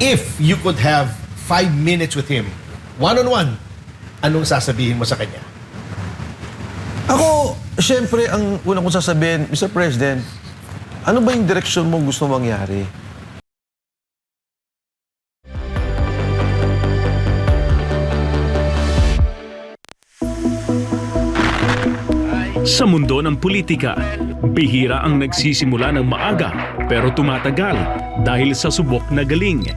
If you could have 5 minutes with him, one-on-one, anong sasabihin mo sa kanya? Ako, siyempre, ang unang kong sasabihin, Mr. President, ano ba yung direksyon mo gusto mangyari? Sa mundo ng politika, bihira ang nagsisimula ng maaga pero tumatagal dahil sa subok na galing.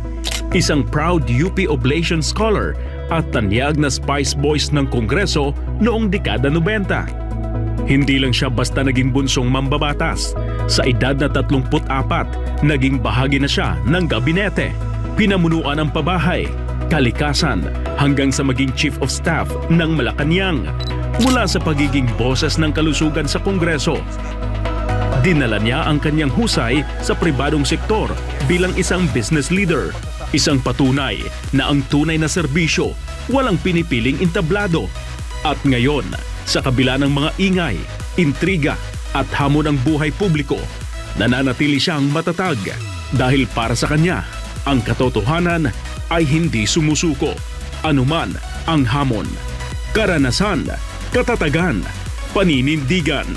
Isang proud UP Oblation Scholar at tanyag na Spice Boys ng Kongreso noong dekada 90. Hindi lang siya basta naging bunsong mambabatas. Sa edad na 34, naging bahagi na siya ng gabinete, pinamunuan ang pabahay, kalikasan, hanggang sa maging Chief of Staff ng Malacanang. Mula sa pagiging boses ng kalusugan sa Kongreso, dinala niya ang kanyang husay sa pribadong sektor bilang isang business leader. Isang patunay na ang tunay na serbisyo walang pinipiling entablado. At ngayon, sa kabila ng mga ingay, intriga at hamon ng buhay publiko, nananatili siyang matatag dahil para sa kanya, ang katotohanan ay hindi sumusuko. Anuman ang hamon, karanasan, katatagan, paninindigan.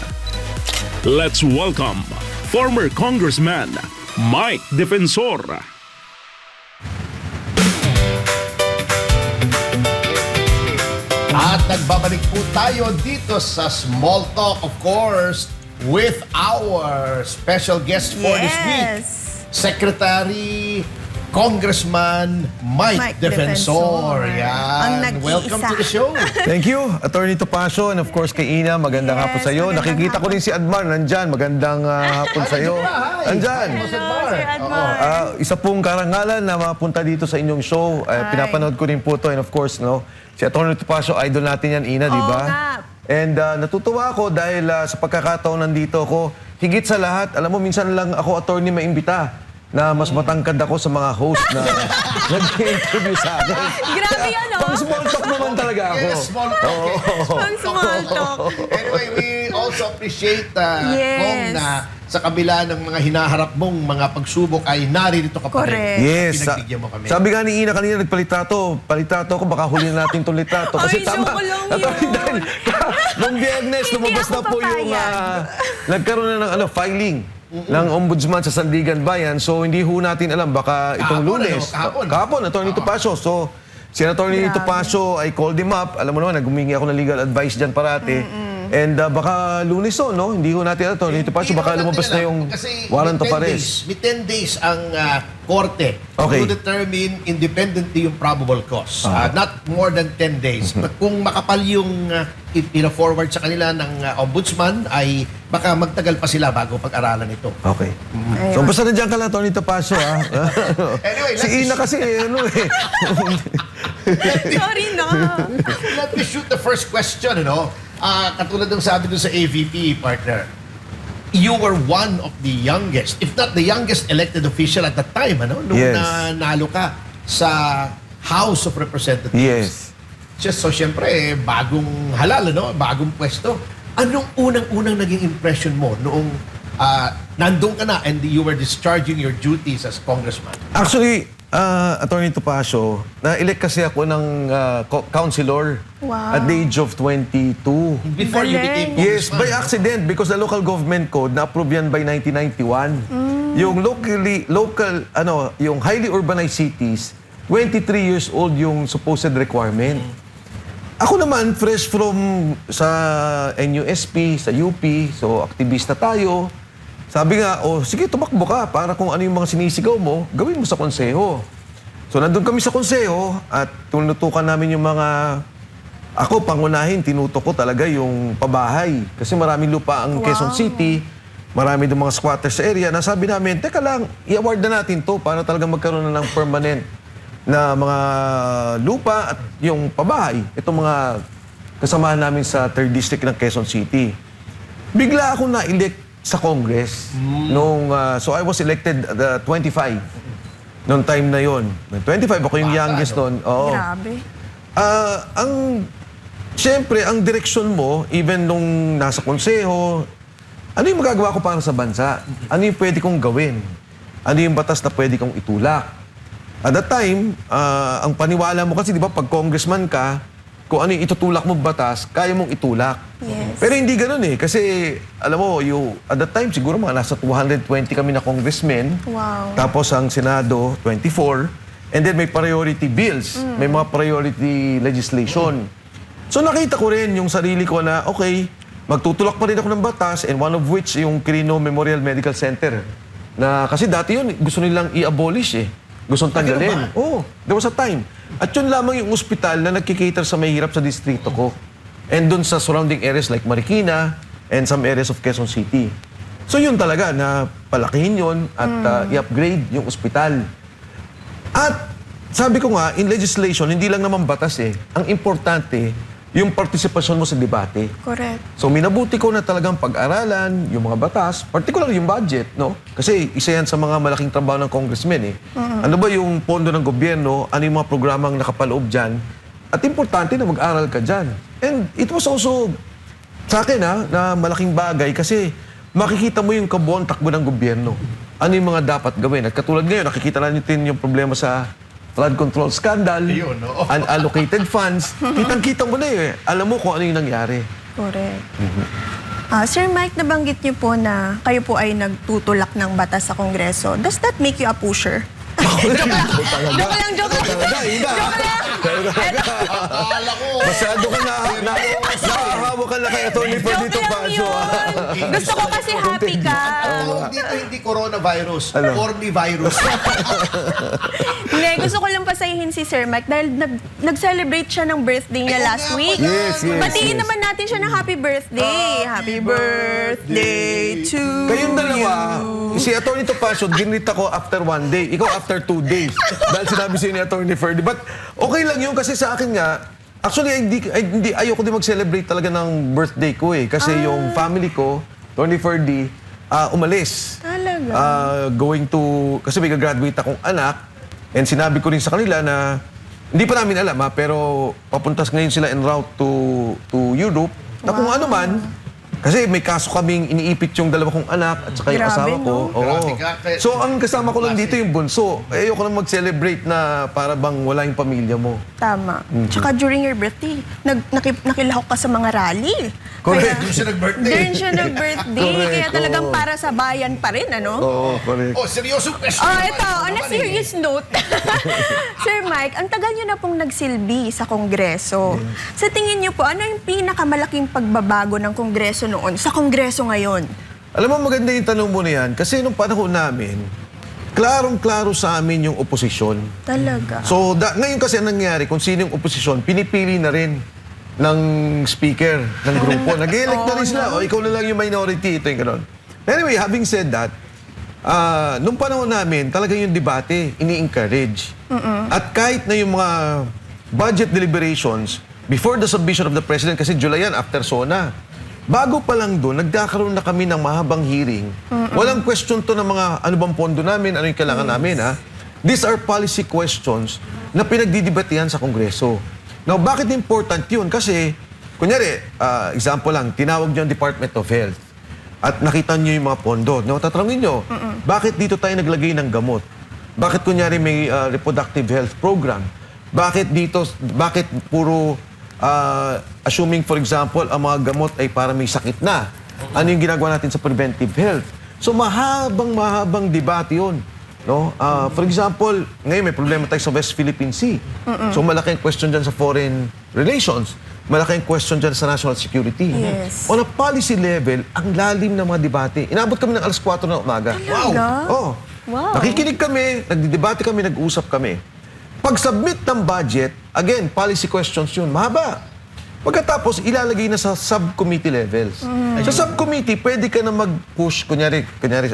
Let's welcome former Congressman Mike Defensor. At nagbabalik po tayo dito sa Small Talk, of course, with our special guest for this week, Secretary Congressman Mike Defensor. Yan. Welcome to the show. Thank you, Attorney Topacio, and of course kay Ina, magandang hapon sa iyo. Nakikita ko rin si Admar, nandyan, magandang hapon sa iyo. Nandyan. Isa pong karangalan na mapunta dito sa inyong show. Pinapanood ko rin po to, and of course, si Attorney Topacio, idol natin yan, Ina, di ba? And natutuwa ako dahil sa pagkakataon nandito ako, higit sa lahat, alam mo, minsan lang ako, attorney, maimbita na mas matangkad ako sa mga host na nag-interview sa akin. Grabe yan, no? Pang small talk naman talaga ako. Yes, small talk. Pang small talk. Anyway, we also appreciate Kong na sa kabila ng mga hinaharap mong mga pagsubok ay naririto ka pa rin. Correct. Yes. Pinagbigyan mo kami. Sabi nga ni Ina kanina, palitato ako, baka huli natin itong litrato. Kasi Ay, tama. joke lang Attorney, yun. dahil nung Biyernes, lumabas na ako po yung papayag. nagkaroon na ng filing ng ombudsman sa Sandigan Bayan. So hindi ho natin alam, baka itong Kahapon, Lunes. Kahapon, Attorney Topacio. So si Attorney Topacio, I called him up. Alam mo naman, naghumingi ako ng legal advice dyan parati. And baka Lunes no? Hindi ho natin Attorney Topacio, baka lumabas na yung warrant of arrest. May 10 days ang korte Okay. to determine independently yung probable cause. Not more than 10 days. But kung makapal yung ina-forward sa kanila ng ombudsman, ay baka magtagal pa sila bago pag-aralan ito. Okay. So basta nandiyan ka lang, Attorney Topacio, ha? Anyway, Si Ina kasi, Sorry, no? Let me shoot the first question, katulad ng sabi dun sa AVP, partner. You were one of the youngest, if not the youngest elected official at that time, nung Yes. nanalo ka sa House of Representatives. Yes. So, syempre, bagong halal, bagong pwesto. Anong unang-unang naging impression mo noong nandun ka na and you were discharging your duties as congressman? Actually, Attorney Topacio, na-elect kasi ako ng councilor at the age of 22. Before you became Yes, congressman. by accident because the local government code na-approve yan by 1991. Yung yung highly urbanized cities, 23 years old yung supposed requirement. Ako naman, fresh from sa NUSP, sa UP, so aktivista tayo. Sabi nga, sige, tumakbo ka para kung ano yung mga sinisigaw mo, gawin mo sa konseho. So nandun kami sa konseho at tinutukan namin yung mga... Ako, pangunahin, tinutok ko talaga yung pabahay. Kasi maraming lupa ang Quezon City, marami doon mga squatters sa area. Nasabi namin, teka lang, i-award na natin to para talaga magkaroon na ng permanent na mga lupa at yung pabahay. Itong mga kasamahan namin sa 3rd District ng Quezon City. Bigla ako na-elect sa Congress. So I was elected at 25. Noong time na yon. 25, ako yung youngest noon. Oo. Grabe. Siyempre, ang direksyon mo, even nung nasa konseho, ano yung magagawa ko para sa bansa? Ano yung pwede kong gawin? Ano yung batas na pwede kong itulak? At that time, ang paniwala mo kasi, di ba, pag congressman ka, kung ano yung itutulak mo batas, kaya mong itulak. Yes. Pero hindi ganun eh. Kasi, alam mo, at that time, siguro mga nasa 220 kami na congressmen. Wow. Tapos ang Senado, 24. And then may priority bills. May mga priority legislation. So nakita ko rin yung sarili ko na, okay, magtutulak pa rin ako ng batas, and one of which yung Quirino Memorial Medical Center. Na kasi dati yun, gusto nilang i-abolish eh. Gustong tanggalin. Oo, there was a time. At yun lamang yung ospital na nagkikater sa mahirap sa distrito ko. And dun sa surrounding areas like Marikina and some areas of Quezon City. So yun talaga, na palakihin yun at i-upgrade yung ospital. At sabi ko nga, in legislation, hindi lang naman batas eh. Ang importante, yung partisipasyon mo sa debate. Correct. So minabuti ko na talagang pag-aralan yung mga batas, particular yung budget, no? Kasi isa yan sa mga malaking trabaho ng congressmen eh. Ano ba yung pondo ng gobyerno, ano yung mga programang nakapaloob dyan, at importante na mag-aral ka dyan. And it was also, sa akin na malaking bagay kasi makikita mo yung kabuuan takbo ng gobyerno. Ano yung mga dapat gawin. At katulad ngayon, nakikita natin yung problema sa flood control scandal, Ayun, no? unallocated funds. Kitang-kita mo na eh. Alam mo kung ano yung nangyari. Correct. Sir Mike, nabanggit niyo po na kayo po ay nagtutulak ng batas sa Kongreso. Does that make you a pusher? Joke lang. Talaga, Ina. Akala ko. Masyado ka nahahawa ka na kay Atty. Ferdinand Joke lang Paso. yun. Gusto ko kasi happy ka. Tawag dito hindi coronavirus, Ano? cornivirus. Hindi, gusto ko lang pasayihin si Sir Mike dahil nag-celebrate siya ng birthday niya last week. Yes, yes, Batiin yes. naman natin siya ng happy birthday. Happy birthday to Kayong dalawa, you. si Atty. Topacio, ginrita ko after 1 day. Ikaw after 2 days. Dahil sinabi sa'yo ni Atty. Ferdy. But okay lang yun kasi sa akin nga, actually, ayoko din mag-celebrate talaga ng birthday ko eh. Kasi yung family ko, Atty. Ferdy, umalis. Talaga? Going to, kasi may gagraduate akong anak. And sinabi ko rin sa kanila na, hindi pa namin alam pero papuntas ngayon sila en route to Europe. Na kung ano man, kasi may kaso kaming iniipit yung dalawa kong anak at saka yung Grabe, asawa ko. no? Oo. Grabe ka. So ang kasama ko lang dito yung bunso. Ayoko lang mag-celebrate na para bang wala yung pamilya mo. Tama. Tsaka during your birthday, nakilahok ka sa mga rally. Correct. Doon siya nag-birthday. Doon siya nag-birthday. Correct, Kaya talagang oo. para sa bayan pa rin, ano? Oo, correct. Oh, seryosong question. Ito, on a serious note. Sir Mike, ang tagal niyo na pong nagsilbi sa Kongreso. Sa tingin niyo po, ano yung pinakamalaking pagbabago ng Kongreso noon sa Kongreso ngayon? Alam mo, maganda yung tanong mo na yan. Kasi nung panahon namin, klarong-klaro sa amin yung oposisyon. Talaga? So, ngayon kasi ang nangyari, kung sino yung oposisyon, pinipili na rin ng speaker ng grupo. Nag-elect na rin sila. O, ikaw na lang yung minority. Ito yung gano'n. Anyway, having said that, nung panahon namin, talaga yung debate, ini-encourage. At kahit na yung mga budget deliberations, before the submission of the President, kasi July yan, after SONA, bago pa lang doon, nagkakaroon na kami ng mahabang hearing. Walang question to ng mga ano bang pondo namin, ano yung kailangan namin, ha? These are policy questions na pinagdidebatehan sa Kongreso. Now, bakit important yun? Kasi, kunyari, example lang, tinawag niyo ang Department of Health at nakita niyo yung mga pondo. No, tatanungin niyo, bakit dito tayo naglagay ng gamot? Bakit kunyari may reproductive health program? Bakit puro assuming, for example, ang mga gamot ay para may sakit na? Ano yung ginagawa natin sa preventive health? So, mahabang debate yun. No? For example, ngayon may problema tayo sa West Philippine Sea. So malaking question dyan sa foreign relations. Malaking question dyan sa national security. Yes. On a policy level, ang lalim ng mga debate. Inabot kami ng alas 4 ng umaga. Talaga? Oh. Wow. Nakikinig kami, nagdidebate kami, nag-uusap kami. Pag-submit ng budget, again, policy questions yun, mahaba. Pagkatapos, ilalagay na sa subcommittee levels. Sa subcommittee, pwede ka na mag-push. Kunyari,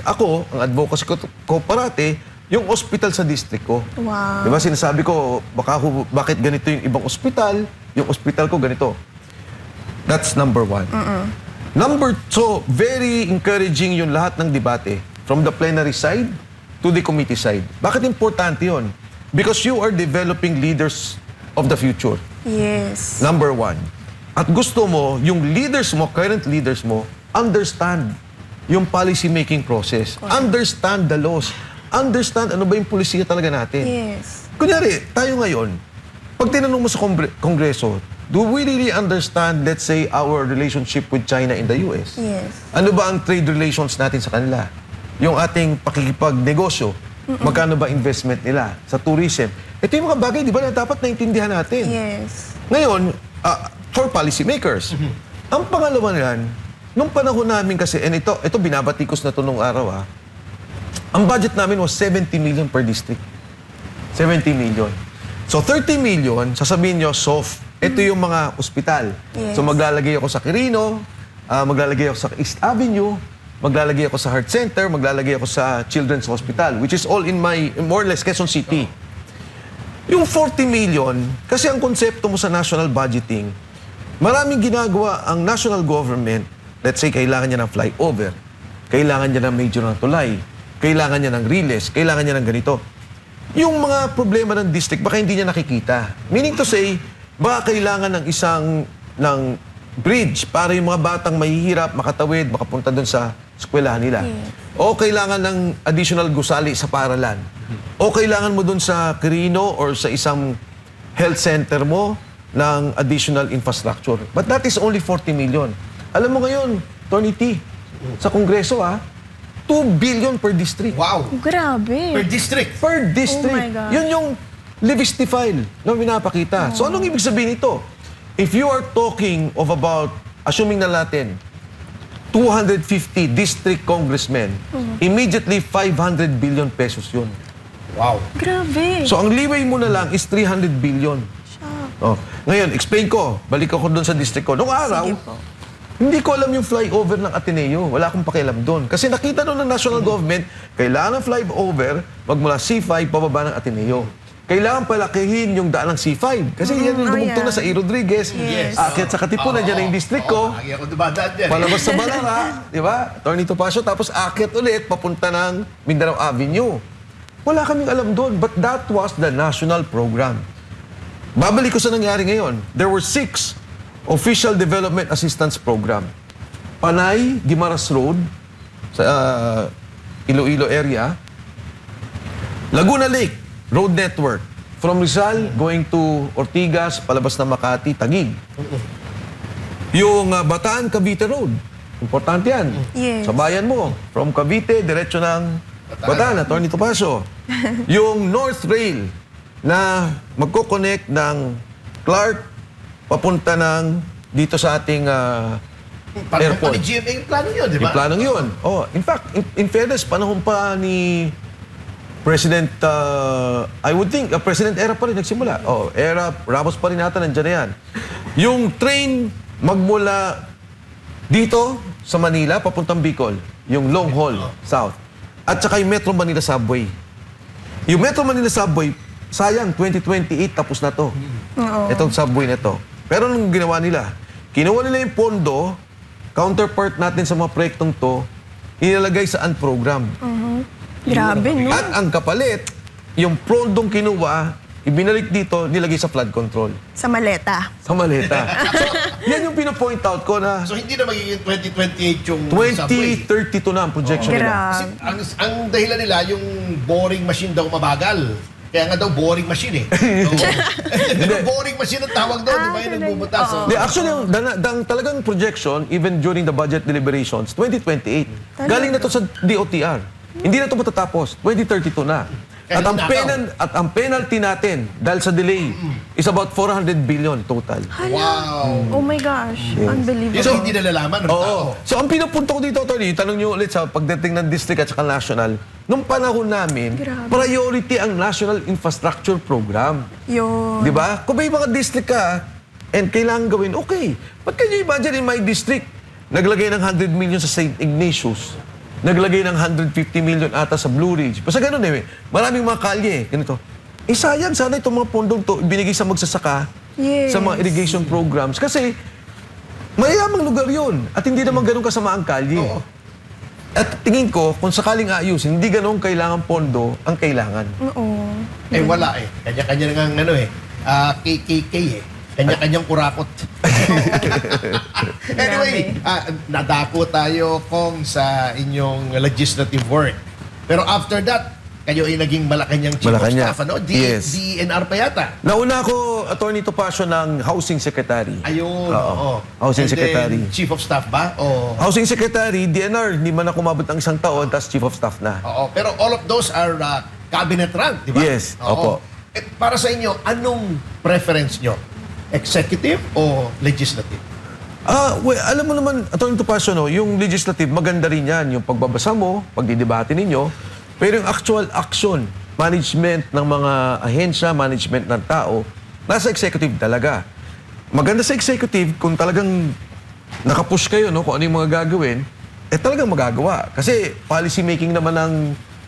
ako, ang advocacy ko parate, yung hospital sa district ko. Wow. Diba, sinasabi ko, bakit ganito yung ibang hospital, yung hospital ko ganito. That's number 1. So, very encouraging yung lahat ng debate. From the plenary side to the committee side. Bakit importante yun? Because you are developing leaders of the future. Yes. Number 1. At gusto mo, yung leaders mo, current leaders mo, understand yung policy-making process. Understand the laws. understand ano ba yung polisiya talaga natin. Yes. Kunyari, tayo ngayon, pag tinanong mo sa Kongreso, do we really understand, let's say, our relationship with China in the US? Yes. Ano ba ang trade relations natin sa kanila? Yung ating pakikipagnegosyo, magkano ba investment nila sa tourism? Ito yung mga bagay, di ba, na dapat naintindihan natin. Yes. Ngayon, for policymakers, ang pangalawa niyan, nung panahon namin kasi, and ito binabatikos na to nung araw, ang budget namin was 70 million per district. 70 million. So 30 million, sasabihin nyo, soft. Ito yung mga ospital. Yes. So maglalagay ako sa Quirino, maglalagay ako sa East Avenue, maglalagay ako sa Heart Center, maglalagay ako sa Children's Hospital, which is all in my, more or less, Quezon City. Yung 40 million, kasi ang konsepto mo sa national budgeting, maraming ginagawa ang national government. Let's say, kailangan niya ng flyover, kailangan niya ng major na tulay, kailangan niya ng riles, kailangan niya ng ganito. Yung mga problema ng district, baka hindi niya nakikita. Meaning to say, baka kailangan ng isang bridge para yung mga batang mahihirap, makatawid, makapunta doon sa eskwelahan nila. O kailangan ng additional gusali sa paaralan. O kailangan mo doon sa Quirino or sa isang health center mo ng additional infrastructure. But that is only 40 million. Alam mo ngayon, Tony T, sa Kongreso 2 billion per district. Wow. Grabe. Per district. Per district. Oh my God. Yun yung Livesty file na pinapakita. So anong ibig sabihin nito? If you are talking of about, assuming na natin, 250 district congressmen, immediately 500 billion pesos yun. Wow. Grabe. So ang leeway mo na lang is 300 billion. Oh. Ngayon, explain ko. Balik ako doon sa district ko. Noong araw, Sige po. hindi ko alam yung flyover ng Ateneo. Wala akong pakialam doon. Kasi nakita doon ng national government, kailangan ng flyover magmula C5 pababa ng Ateneo. Kailangan palakihin yung daan ng C5. Kasi yan yung dumugtong na sa E. Rodriguez. Yes. Akit sa Katipunan, dyan na yung district ko. Lagi ako dumadaan dyan. Palabas sa Balara, di ba? Attorney Topacio, tapos akit ulit, papunta ng Mindanao Avenue. Wala kaming alam doon, but that was the national program. Babalik ko sa nangyari ngayon. There were 6 official development assistance program. Panay, Guimaras Road, sa Iloilo area. Laguna Lake Road Network. From Rizal, going to Ortigas, palabas na Makati, Taguig. Yung Bataan, Cavite Road. Importante yan. Yes. Sa bayan mo. From Cavite, diretso ng Bataan, Attorney Topacio. Yung North Rail na magkoconnect ng Clark papunta ng dito sa ating airport. Parang GMA yung plano yun, di ba? Yung planong yun. Oh, in fact, in fairness, panahon pa ni President, I would think, President Era pa rin nagsimula. Oh, Era, Ramos pa rin nata, nandiyan na yan. Yung train magmula dito sa Manila, papuntang Bicol, yung long haul, south. At saka yung Metro Manila Subway. Yung Metro Manila Subway, sayang, 2028 tapos na to. Itong subway na to. Pero nung ginawa nila, kinuha nila yung pondo, counterpart natin sa mga proyektong to, ilalagay sa program. Grabe, no? At ang kapalit, yung pondong kinuha, ibinalik dito, nilagay sa flood control. Sa maleta. Sa maleta. So, yan yung pinapoint out ko na So hindi na magiging 2028 yung subway. 2032 na ang projection nila. Kasi Grabe. ang dahilan nila, yung boring machine daw mabagal. Kaya nga daw boring machine eh. So, boring machine ang tawag doon, di ba? Yung nagbubutas. So, Actually, ang talagang projection, even during the budget deliberations, 2028. Galing na to sa DOTR. Hindi na to matatapos. 2032 na. Kaya At ang penalty natin, dahil sa delay, is about 400 billion total. wow. Oh my gosh. Unbelievable. Yun ang hindi nalalaman ng tao. Oo. So, ang pinupunto ko dito, Tony, tanong nyo ulit sa pagdating ng district at saka national, nung panahon namin, Grabe. priority ang National Infrastructure Program. Yun. Di ba? Kung may mga district ka, and kailangan gawin, okay. But can you imagine in my district, naglagay ng 100 million sa St. Ignatius, naglagay ng 150 million ata sa Blue Ridge. Basta ganun eh. Maraming mga kalye, ganito. Sayang, sana itong mga pondong to binigay sa magsasaka, Yes. sa mga irrigation programs. Kasi, mayayamang lugar yun. At hindi naman ganun kasama ang kalye. Oo. At tingin ko, kung sakaling ayusin, hindi ganun kailangan pondo ang kailangan. Oo. Eh wala eh. Kanya-kanya na nga ano eh. KKK eh. Kanya-kanyang kurakot. Anyway, nadako tayo kung sa inyong legislative work. Pero after that, kayo ay naging Malacanang Chief Malacanang. of Staff, ano? Yes. DNR pa yata. Nauna ako, Attorney Topacio, ng Housing Secretary. Ayun, Oo. oo. Housing And then, Secretary. Chief of Staff ba? O... Housing Secretary, DNR, hindi man ako umabot ng isang taon, tapos Chief of Staff na. Oo, pero all of those are cabinet rank, di ba? Yes, Oo. opo. Para sa inyo, anong preference nyo? Executive o legislative? Well, alam mo naman, Attorney Topacio, no, yung legislative, maganda rin yan. Yung pagbabasa mo, pagdidebate ninyo. Pero yung actual action, management ng mga ahensya, management ng tao, nasa executive talaga. Maganda sa executive kung talagang nakapush kayo, no, kung ano yung mga gagawin, talagang magagawa. Kasi policy making naman ng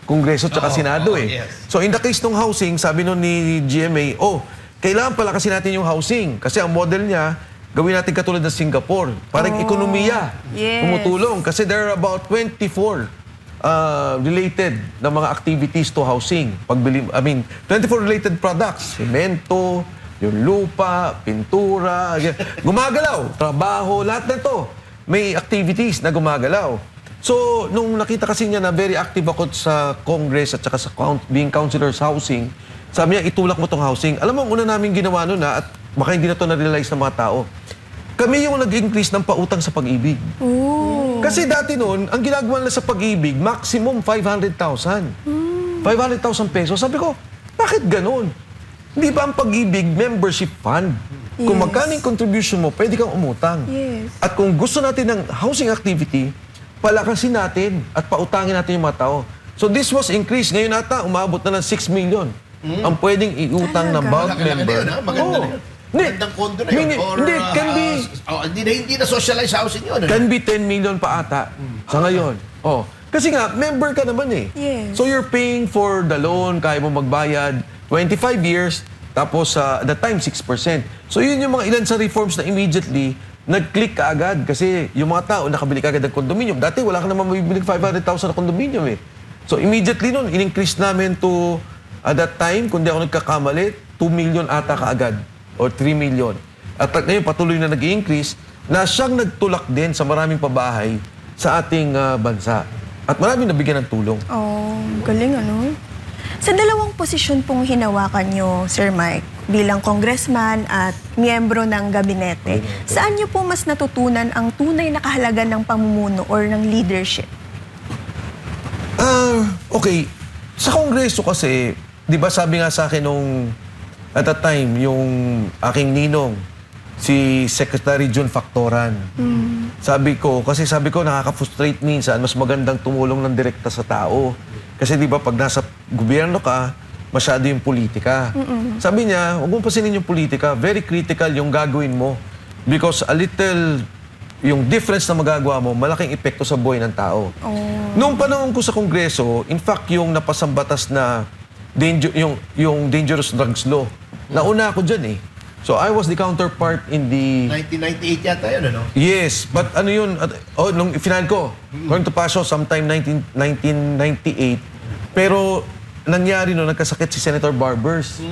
Kongreso at Senado yes. So in the case ng housing, sabi nun ni GMA, kailangan pala kasi natin yung housing. Kasi ang model niya, gawin natin katulad ng Singapore. Parang ekonomiya. Yes. Tumutulong. Kasi there are about 24 related na mga activities to housing. 24 related products. Semento, yung lupa, pintura, gumagalaw, trabaho, lahat na to. May activities na gumagalaw. So, nung nakita kasi niya na very active ako sa Congress at saka sa being councilor sa housing, sabi niya, itulak mo tong housing. Alam mo, ang una namin ginawa nun at baka hindi na to na-realize ng mga tao, kami yung nag-increase ng pautang sa pag-ibig. Ooh. Kasi dati noon, ang ginagawa nila sa pag-ibig, maximum 500,000. 500,000 pesos. Sabi ko, bakit ganun? Hindi ba ang pag-ibig membership fund? Kung Yes. magkano yung contribution mo, pwede kang umutang. Yes. At kung gusto natin ng housing activity, palakasin natin at pautangin natin yung mga tao. So this was increased. Ngayon ata, umabot na ng 6 million. Ang pwedeng iutang ng bulk Malaki na member. yun, ha? Maganda na yun. Magandang kondo na yun. Hindi na socialized housing yun. Can be 10 million pa ata sa ngayon. Kasi nga, member ka naman eh. Yes. So you're paying for the loan, kaya mo magbayad, 25 years, tapos at the time, 6%. So yun yung mga ilan sa reforms na immediately, nag-click ka agad kasi yung mga tao nakabili ka agad ng condominium. Dati wala ka naman mabibili 500,000 na condominium eh. So immediately nun, in-increase namin to, at that time, kung di ako nagkakamali, 2 million ata kaagad or 3 million. At ngayon patuloy na nag-i-increase na siyang nagtulak din sa maraming pabahay sa ating bansa. At maraming nabigyan ng tulong. Galing ano? Sa dalawang posisyon pong hinawakan nyo, Sir Mike, bilang congressman at miyembro ng gabinete, saan nyo po mas natutunan ang tunay na kahalagan ng pamumuno or ng leadership? Okay. Sa Kongreso kasi, di ba sabi nga sa akin nung at that time, yung aking ninong, si Secretary Jun Factoran. Sabi ko nakaka-frustrate minsan, mas magandang tumulong ng direkta sa tao. Kasi di ba pag nasa gobyerno ka, masyado yung politika. Sabi niya, huwag mong pasinin yung politika, very critical yung gagawin mo. Because a little, yung difference na magagawa mo, malaking epekto sa buhay ng tao. Noong panahon ko sa Kongreso, in fact, yung napasang batas na yung dangerous drugs law, nauna ako dyan eh. So I was the counterpart in the... 1998 yata yun, ano? Yes, but ano yun, nung final ko, according to Pasio, sometime 1998, pero nangyari no, nagkasakit si Senator Barbers.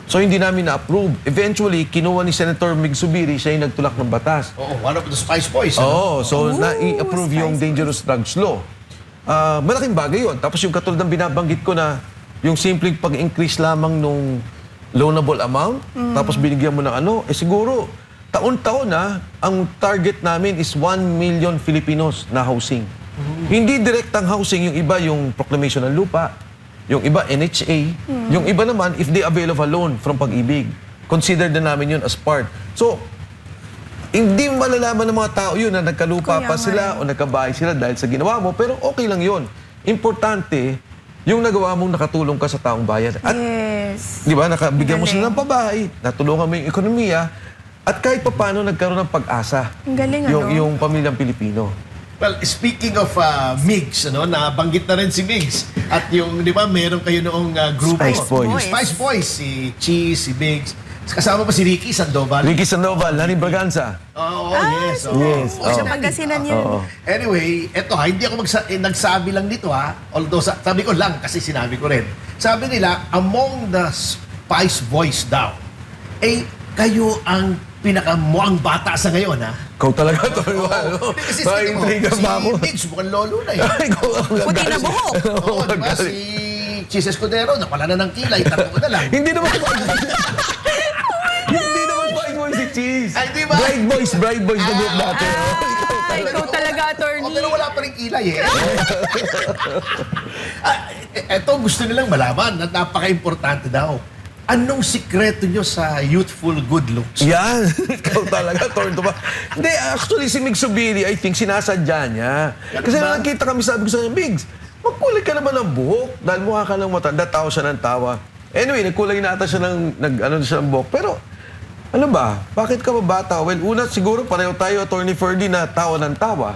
So hindi namin na-approve. Eventually, kinuha ni Senator Mig Zubiri, siya yung nagtulak ng batas. One of the Spice Boys. So na-i-approve yung dangerous drugs law. Malaking bagay yun. Tapos yung katulad ng binabanggit ko na yung simpleng pag-increase lamang nung loanable amount, tapos binigyan mo ng siguro, taon-taon ang target namin is 1 million Filipinos na housing. Hindi direktang housing, yung iba yung proclamation ng lupa, yung iba NHA, yung iba naman if they avail of a loan from Pag-ibig. Consider na namin yun as part. So, hindi malalaman ng mga tao yun na nagkalupa pa sila o nagkabahay sila dahil sa ginawa mo, pero okay lang yun. Importante, yung nagawa mong nakatulong ka sa taong bayan. At, di ba, nakabigyan mo sila ng pabahay, natulungan mo yung ekonomiya, at kahit pa paano nagkaroon ng pag-asa yung pamilyang Pilipino. Well, speaking of Migs, nabanggit na rin si Migs. At yung, di ba, meron kayo noong grupo. Spice Boys. Spice Boys, si Cheese, si Migs. Kasama pa si Ricky Sandoval. Ricky Sandoval, Lani Braganza. Yes. Yes. Sa Pangasinan yun. Anyway, eto hindi ako nagsabi lang nito Although sabi ko lang kasi sinabi ko rin. Sabi nila, among the Spice Boys daw, kayo ang pinakamuang bata sa ngayon, Ikaw talaga to. Kasi si Migs mukhang lolo na Puti na buhok. Diba? Si Chis Escudero, napala na ng kilay, tatlo ko na lang. Hindi naman Hindi naman fight boy si Cheese. Ay, di ba? Bride boys na group natin. Ikaw talaga, attorney. Pero wala pa rin kilay eh. Ito gusto nilang malaman at napaka-importante daw. Anong sikreto nyo sa youthful good looks? Yan. Ikaw talaga, torn to ba? Hindi, actually, si Migs Subiri, I think, sinasadya niya. Kasi ba? nakikita kami, sabi ko sa kanya, Migs, magkulay ka naman ng buhok. Dahil mukha ka ng matanda, tawa siya ng tawa. Anyway, nagkulay na ata siya siya ng buhok. Pero, ano ba? Bakit ka ba bata? Well, una, siguro, pareho tayo, Attorney Ferdy, na tawa ng tawa.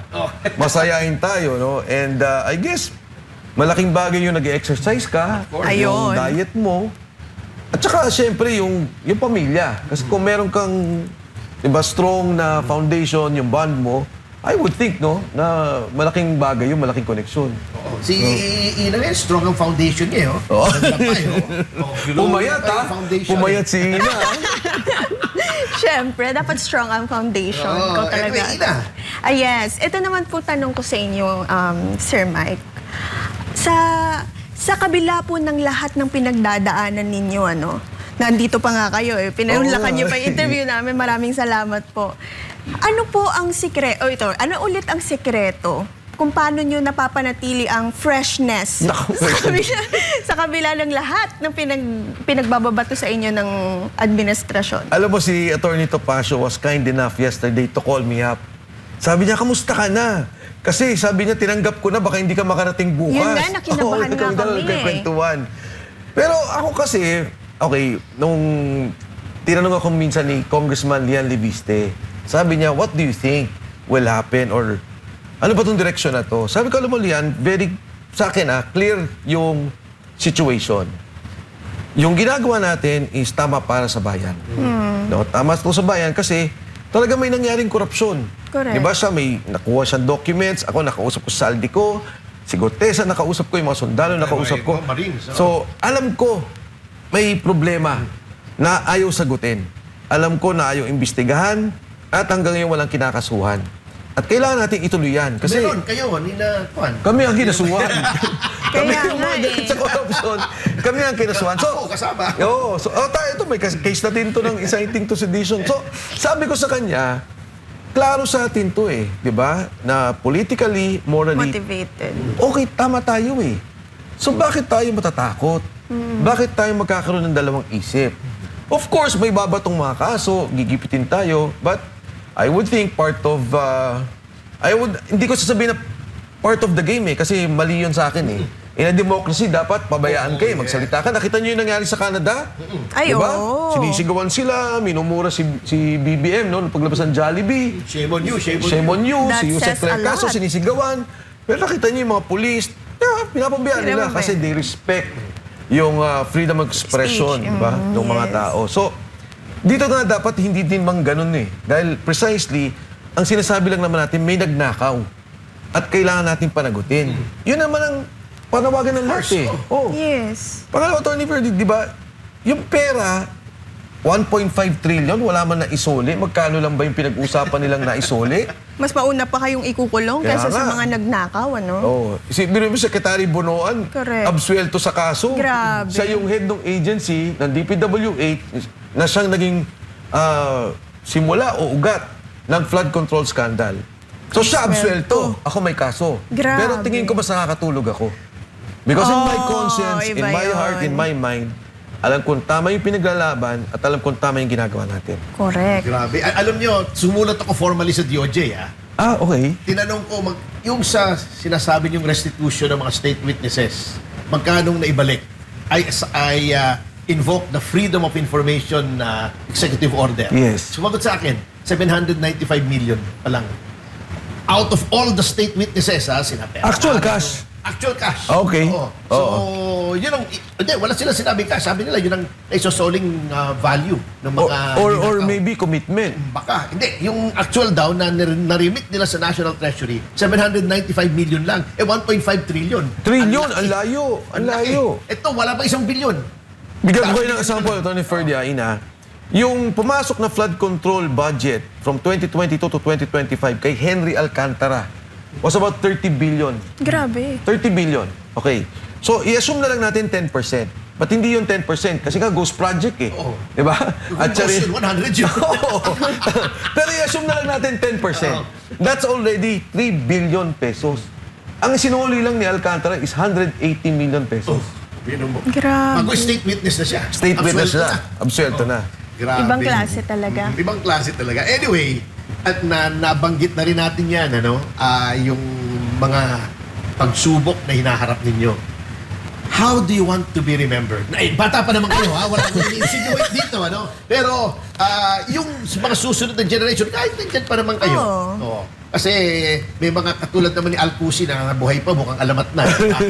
Masayahin tayo, no? And I guess, malaking bagay yung nag-exercise ka. Yung Ayun. diet mo. At saka, siyempre, yung pamilya. Kasi kung meron kang, diba, strong na foundation, yung bond mo, I would think, no, na malaking bagay yung malaking koneksyon. Si Ina ngayon, strong ang foundation niya, oh. Pumayat, ha? Pumayat si Ina, ha? Siyempre, dapat strong ang foundation ko talaga. Anyway, Ina. Yes. Ito naman po tanong ko sa inyo, Sir Mike. Sa kabila po ng lahat ng pinagdadaanan ninyo, nandito pa nga kayo eh. Pinahulakan niyo pa yung interview namin. Maraming salamat po. Ano po ang sikreto? Ano ulit ang sikreto kung paano nyo napapanatili ang freshness sa kabila ng lahat ng pinagbababato sa inyo ng administrasyon? Alam mo, si Attorney Topacio was kind enough yesterday to call me up. Sabi niya, kamusta ka na? Kasi sabi niya, tinanggap ko na, baka hindi ka makarating bukas. Yun nga, nakinabahan nga kami kwentuhan. Pero ako kasi, okay, nung tinanong ako minsan ni Congressman Lian Leviste, sabi niya, what do you think will happen? Or ano ba itong direksyon na to? Sabi ko, alam mo Lian, sa akin clear yung situation. Yung ginagawa natin is tama para sa bayan. No, tama to sa bayan kasi talaga may nangyaring korupsyon. Correct. Diba siya, may nakuha siyang documents, ako nakausap ko sa saldi ko, si Gotesa nakausap ko, yung mga sundalo nakausap ko. So, alam ko, may problema na ayaw sagutin. Alam ko na ayaw imbestigahan at hanggang ngayon walang kinakasuhan. At kailangan natin ituloy yan. Kasi Meron kayo, Nina Juan. kami ang kinasuhan. Kami Kaya ang nga mga eh. galit sa korupsyon. Kami ang kinasuhan. Ako, kasama. Oo. So, ito, may case natin to ng inciting to sedition. So, sabi ko sa kanya, klaro sa atin to eh. Di ba? Na politically, morally, Motivated. okay, tama tayo eh. So, bakit tayo matatakot? Bakit tayo magkakaroon ng dalawang isip? Of course, may babatong mga kaso, gigipitin tayo, but I would think part of, hindi ko sasabihin na part of the game eh, kasi mali yun sa akin eh. In a democracy, dapat pabayaan kayo, magsalita ka. Nakita niyo yung nangyari sa Canada? Ay, diba? oo. Sinisigawan sila, minumura si BBM, no? Paglabas ng Jollibee. Shame on you, Shame on you, That si Yusek says a Lercaso, lot. sinisigawan. Pero nakita niyo yung mga police, pinapabayaan nila Pinapabayaan. kasi they respect yung freedom of expression, Speech. diba? Ng mga Yes. tao. So, dito nga dapat hindi din mang ganun eh. Dahil precisely, ang sinasabi lang naman natin, may nagnakaw. At kailangan natin panagutin. Yun naman ang panawagan ng lahat eh. Oh. Yes. Pangalawa, Attorney Ferdy, di ba, yung pera, 1.5 trillion, wala man na isole. Magkano lang ba yung pinag-usapan nilang na isole? Mas mauna pa kayong ikukulong Kaya kaysa sa nga. mga nagnakaw, Oh, biro mo, Secretary Bonoan, Correct. absuelto sa kaso. Grabe. Siya yung head ng agency ng DPWH na siyang naging simula o ugat ng flood control scandal. So siya absuelto, ako may kaso. Grabe. Pero tingin ko mas nakakatulog ako. Because in my conscience, in iba my heart, yun. in my mind, alam kong tama yung pinaglalaban at alam kong tama yung ginagawa natin. Correct. Grabe. Alam nyo, sumulat ako formally sa DOJ, Okay. Tinanong ko, yung sa sinasabi yung restitution ng mga state witnesses, magkanong naibalik, I invoke the Freedom of Information Executive Order. Yes. Sumagot sa akin, 795 million pa lang. Out of all the state witnesses, sinabi. Actual cash. Actual cash. Okay. Oo. So, yun ang, hindi, wala sila sinabing cash. Sabi nila, yun ang isosoling value ng mga... Or ninakaw. maybe commitment. Baka. Hindi. Yung actual daw na narimit nila sa National Treasury, 795 million lang. 1.5 trillion. Trillion, ang layo. Ang layo. Ito, wala pa 1 billion. Bigyan ko kayo ng example, Tony Ferdy, Ina. Yung pumasok na flood control budget from 2022 to 2025 kay Henry Alcantara was about 30 billion. Grabe. 30 billion. Okay. So, i-assume na lang natin 10%. But hindi yung 10% kasi nga ghost project eh. Oo. Di ba? At sari- 100 yun. Oo. Pero i-assume na lang natin 10%. That's already 3 billion pesos. Ang sinuli lang ni Alcantara is 180 million pesos. Grabe. Mag-state witness na siya. State witness Absuelto na. Absuelto na. Grabe. Ibang klase talaga. Ibang klase talaga. Anyway, at nabanggit na rin natin yan, yung mga pagsubok na hinaharap ninyo. How do you want to be remembered? Bata pa naman kayo, ha? Wala nang insinuate dito, Pero, yung mga susunod na generation, kahit nandiyan pa naman kayo. Oo. Kasi may mga katulad naman ni Alcusi na buhay pa, mukhang alamat na.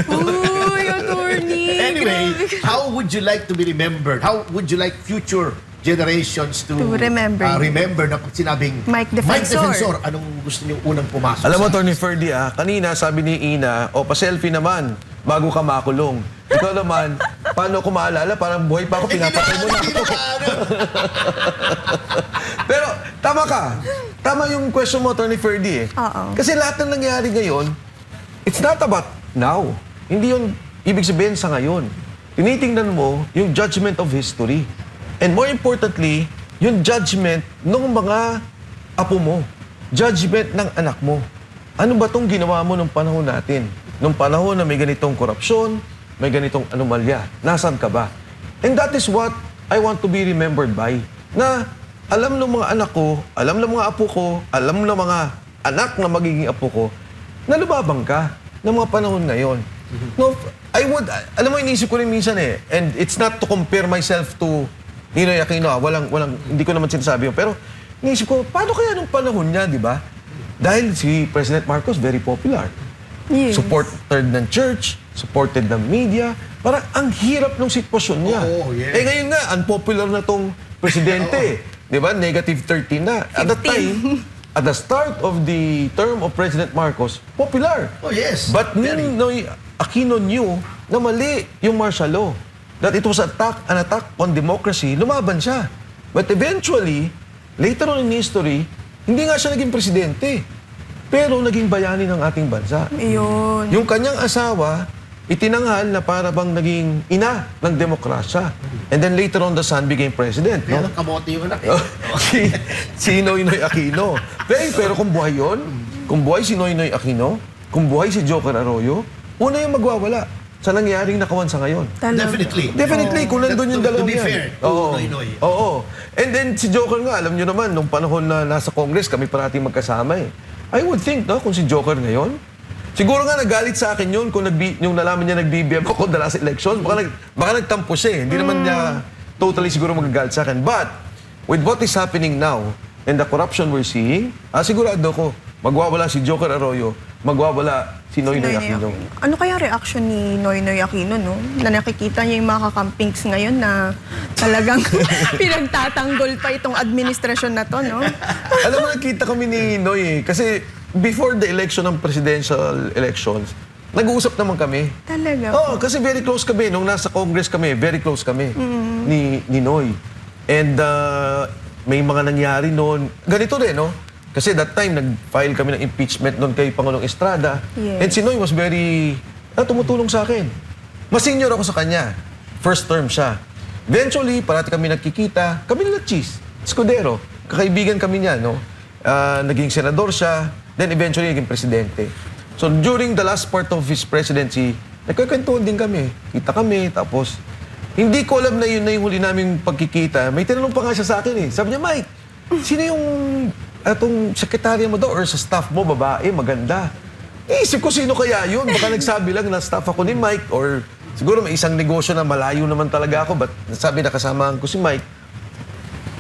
Uy, attorney. Anyway, how would you like to be remembered? How would you like future generations to remember remember na pag sinabing Mike Defensor. Anong gusto niyo unang pumasok? Alam mo, Tony Ferdy, kanina sabi ni Ina, pa-selfie naman bago ka makulong. Ikaw naman, paano ko maalala? Parang buhay pa ako, pinapakay mo na ako. Pero, tama ka. Tama yung question mo, Tony Ferdy. Oo. Kasi lahat ng nangyari ngayon, it's not about now. Hindi yun ibig sabihin sa ngayon. Tinitingnan mo yung judgment of history. And more importantly, yung judgment ng mga apo mo. Judgment ng anak mo. Ano ba itong ginawa mo nung panahon natin? Nung panahon na may ganitong korupsyon, may ganitong anomalya. Nasaan ka ba? And that is what I want to be remembered by. Na alam ng mga anak ko, alam ng mga apo ko, alam ng mga anak na magiging apo ko, na lumabang ka ng mga panahon ngayon. No, alam mo, inisip ko rin minsan and it's not to compare myself to Ninoy Aquino, hindi ko naman sinasabi yun. Pero inisip ko, paano kaya nung panahon niya, di ba? Dahil si President Marcos, very popular. Yes. Supported ng church, supported ng media. Parang ang hirap ng sitwasyon niya. Oo, yeah. Ngayon nga, unpopular na tong presidente. Di ba? Negative 13 na. At the time, at the start of the term of President Marcos, popular. Oh, yes. But Ninoy Aquino knew na mali yung martial law. That it was an attack on democracy. Lumaban siya. But eventually, later on in history, hindi nga siya naging presidente. Pero naging bayani ng ating bansa. Ayun. Yung kanyang asawa, itinanghal na para bang naging ina ng demokrasya. And then later on, the son became president. Kaya No? kamote yung anak. si Noynoy Aquino. Pero kung buhay yun, kung buhay si Noynoy Aquino, kung buhay si Joker Arroyo, una yung magwawala sa nangyaring nakawan sa ngayon. Definitely, kung nandun yung dalawang To be yan. fair, to Noynoy. Oo. And then si Joker nga, alam nyo naman, nung panahon na nasa Congress, kami parating magkasama I would think, kung si Joker ngayon, siguro nga nagalit sa akin yun kung yung nalaman niya nag-BBM ako the last elections, baka nagtampo siya Hindi naman niya totally siguro magagalit sa akin. But, with what is happening now, and the corruption we're seeing, sigurado ko, magwawala si Joker Arroyo, magwawala si Noynoy Aquino. Ano kaya reaction ni Noynoy Aquino, no? Na nakikita niya yung mga kakampings ngayon na talagang pinagtatanggol pa itong administrasyon na to, no? Alam mo, nakita kami ni Noy kasi before the election ng presidential elections, nag-uusap naman kami. Talaga? Oo, kasi very close kami. Nung nasa Congress kami, very close kami ni Noy. And may mga nangyari noon. Ganito rin, no? Kasi that time, nag-file kami ng impeachment noon kay Pangulong Estrada. Yes. And si Noy was very, tumutulong sa akin. Mas senior ako sa kanya. First term siya. Eventually, parati kami nagkikita. Kami nila Cheese, Escudero. Kakaibigan kami niya, no? Naging senador siya. Then eventually, naging presidente. So during the last part of his presidency, nagkakantuan din kami. Kita kami, tapos hindi ko alam na yun na yung huli naming pagkikita. May tinanong pa nga siya sa akin Sabi niya, Mike, sino yung atong sekretarya mo daw or sa staff mo, babae, maganda? Iisip ko sino kaya yun. Baka nagsabi lang na staff ako ni Mike or siguro may isang negosyo na malayo naman talaga ako but nasabi na kasamahan ko si Mike.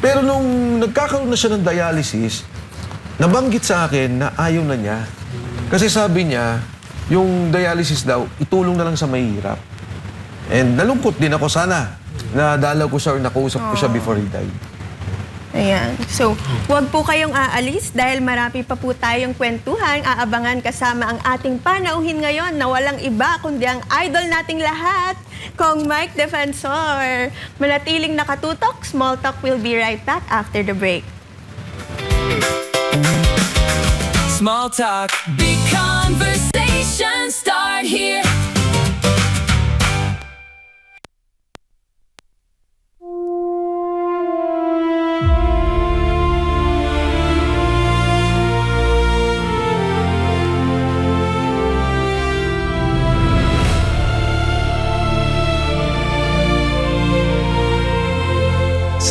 Pero nung nagkakaroon na siya ng dialysis, nabanggit sa akin na ayaw na niya. Kasi sabi niya, yung dialysis daw, itulong na lang sa mahirap. And nalungkot din ako sana na dalaw ko siya or nakausap ko siya before he died. Ayan. So, huwag po kayong aalis dahil marami pa po tayong kwentuhan. Aabangan kasama ang ating panauhin ngayon na walang iba kundi ang idol nating lahat, Kong Mike Defensor. Manatiling nakatutok, Small Talk will be right back after the break. Small talk, big conversation, start here.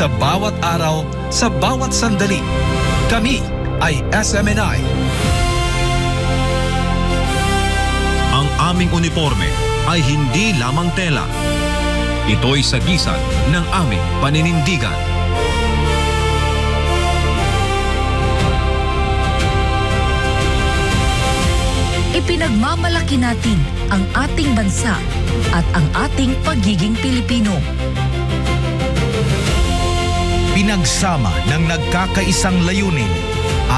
sa bawat araw, sa bawat sandali. Kami ay SMNI. Ang aming uniforme ay hindi lamang tela. Ito'y sagisag ng aming paninindigan. Ipinagmamalaki natin ang ating bansa at ang ating pagiging Pilipino. Pinagsama ng nagkakaisang layunin,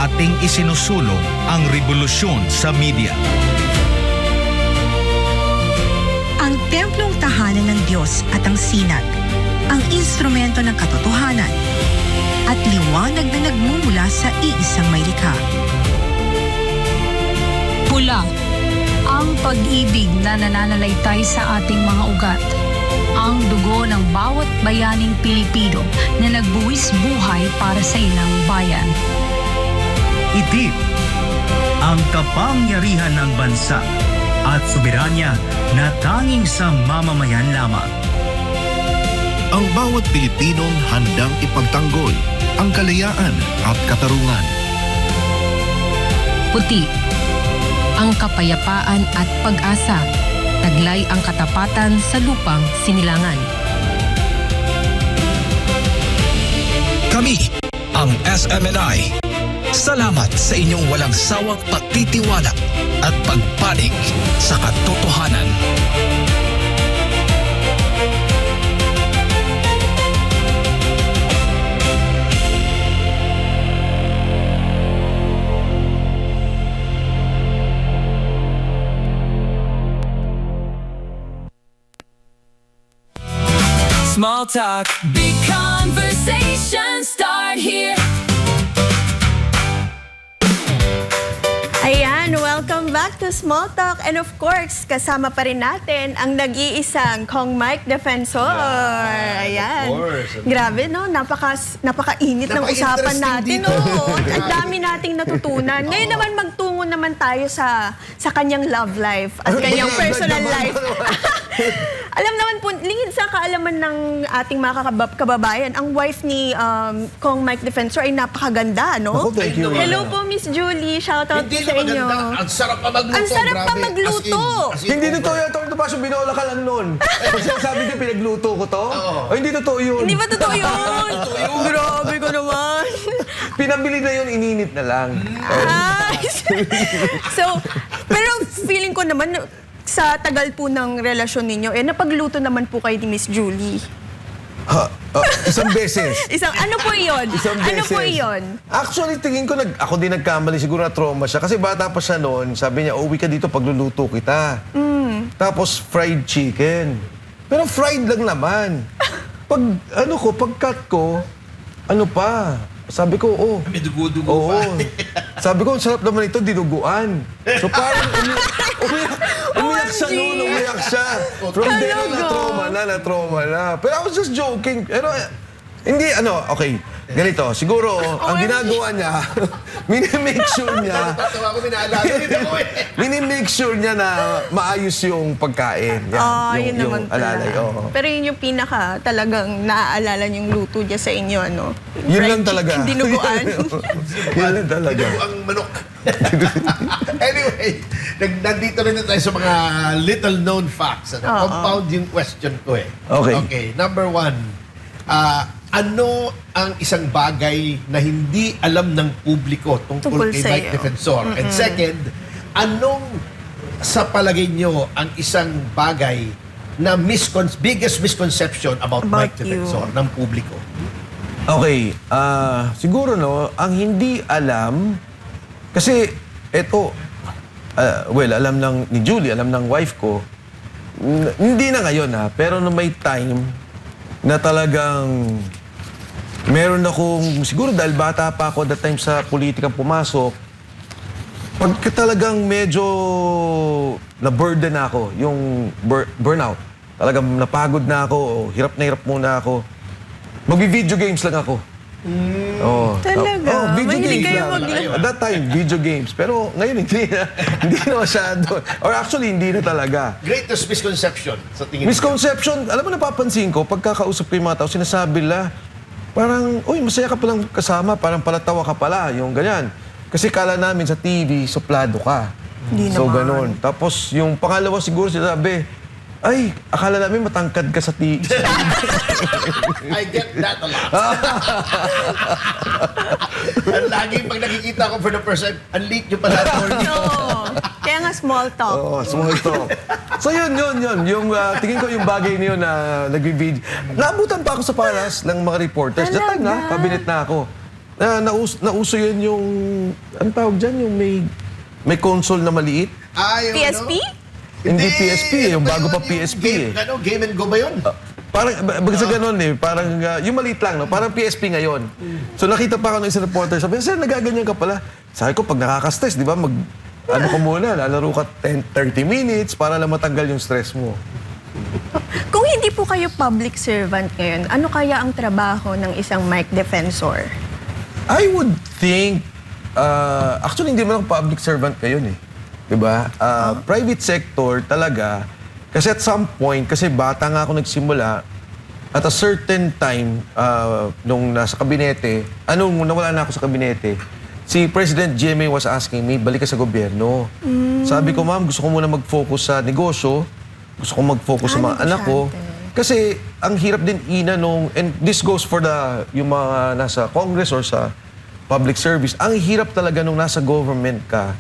ating isinusulong ang revolusyon sa media. Ang templong tahanan ng Diyos at ang sinag, ang instrumento ng katotohanan, at liwanag na nagmumula sa iisang may likha. Pula, ang pag-ibig na nananalaytay sa ating mga ugat. Ang dugo ng bawat bayaning Pilipino na nagbuwis buhay para sa ilang bayan. Itim, ang kapangyarihan ng bansa at soberanya na tanging sa mamamayan lamang. Ang bawat Pilipinong handang ipagtanggol ang kalayaan at katarungan. Puti, ang kapayapaan at pag-asa. Taglay ang katapatan sa lupang sinilangan. Kami, ang SMNI. Salamat sa inyong walang sawang pagtitiwala at pagpanig sa katotohanan. Small talk, big conversation, start here. Ayan, welcome back to Small Talk. And of course, kasama pa rin natin ang nag-iisang Kong Mike Defensor. Ayan. Of course. Grabe, no? Napaka-init ng usapan natin. dito. No? Ang dami nating natutunan. Ngayon naman, magtungo naman tayo sa kanyang love life at kanyang personal life. Alam naman po, lingid sa kaalaman ng ating mga kababayan, ang wife ni Kong Mike Defensor ay napakaganda, no? Ako, thank you. Hello po, Miss Julie. Shoutout Hindi sa na inyo. maganda. Ang sarap pa magluto. Ang sarap pa grabe. magluto. As in, Hindi over. totoo yan, Tito Pasio, binola ka lang nun. Kasi sabi niya, pinagluto ko to. Oo. O, hindi totoo yun. Hindi ba totoo yun? Grabe ko naman. Pinabili na yun, ininit na lang. Ay. So, pero feeling ko naman, sa tagal po ng relasyon ninyo, napagluto naman po kayo ni Miss Julie. Isang beses. Ano po yun? Isang Ano beses. po yun? Actually, tingin ko, ako din nagkamali. Siguro na-trauma siya. Kasi bata pa siya noon. Sabi niya, uwi ka dito, pagluluto kita. Tapos, fried chicken. Pero fried lang naman. Pag-cut ko, ano pa? Sabi ko, May dugo-dugo Oo. pa. Sabi ko, ang sarap naman ito, dinuguan. So parang umiyak siya noon, umiyak siya. From there, na-trauma na. Pero I was just joking. Pero hindi, okay. Ganito, siguro, ang ginagawa niya, minimake sure niya, Tatawa ko, minaalala nito ko eh. minimake sure niya na maayos yung pagkain. Yun naman pala. alalay. Oo. Pero yun yung pinaka talagang naaalala niyong luto niya sa inyo, ano? Yun Fried lang talaga. chicken, dinuguan. Yun lang talaga. Dinugo ang manok. Anyway, nandito rin na tayo sa mga little-known facts. Compound yung question ko eh. Okay. Number one, ano ang isang bagay na hindi alam ng publiko tungkol kay sa'yo. Mike Defensor? And second, anong sa palagay nyo ang isang bagay na biggest misconception about Mike you. Defensor ng publiko? Okay, siguro ang hindi alam, kasi eto, alam ng ni Julie, alam ng wife ko, hindi na ngayon pero no may time na talagang meron akong, siguro dahil bata pa ako that time sa politikang pumasok, pagka talagang medyo na-burden na ako, yung burnout, talagang napagod na ako, hirap na hirap muna ako, mag-video games lang ako. Talaga? Video Mahilig games kayo lang. maglaro? At that time, video games. Pero ngayon, hindi na masyado. Or actually, hindi na talaga. Greatest misconception sa tingin mo? Misconception, alam mo, napapansin ko, pagkakausap ko yung mga tao, sinasabi nila, parang, uy, masaya ka palang kasama, parang palatawa ka pala, yung ganyan. Kasi kala namin sa TV, suplado ka. Hindi So, naman. ganun. Tapos, yung pangalawa siguro sinabi, ay, akala namin matangkad ka sa TV. I get that a lot. Ang laging pag nakikita ko for the first time, ang leak nyo pala. No. Kaya nga small talk. Oo, small talk. So yun. Yung tingin ko yung bagay niyo na nag-video. Naabutan pa ako sa palas ng mga reporters. That time na, cabinet na ako. Nauso yun yung, ano tawag dyan? Yung may console na maliit. Yung PSP? Hindi PSP, yung bago pa PSP eh. Game and go ba yun? Parang, sa ganun eh, parang yung maliit lang, no? Parang PSP ngayon. So nakita pa ako ng isang reporter, sabi, sir, nagaganyan ka pala. Sabi ko, pag nakaka-stress, di ba, ano ko muna, lalaro ka 30 minutes para lang matanggal yung stress mo. Kung hindi po kayo public servant ngayon, ano kaya ang trabaho ng isang mic defensor? I would think, actually hindi mo lang public servant ngayon eh. Diba? Private sector talaga, kasi at some point, kasi bata nga ako nagsimula, at a certain time, nung nasa kabinete, nawala na ako sa kabinete, si President GMA was asking me, balik ka sa gobyerno. Sabi ko, ma'am, gusto ko muna mag-focus sa negosyo, gusto ko mag-focus sa mga anak ko. Kasi ang hirap din and this goes for yung mga nasa Congress or sa public service, ang hirap talaga nung nasa government ka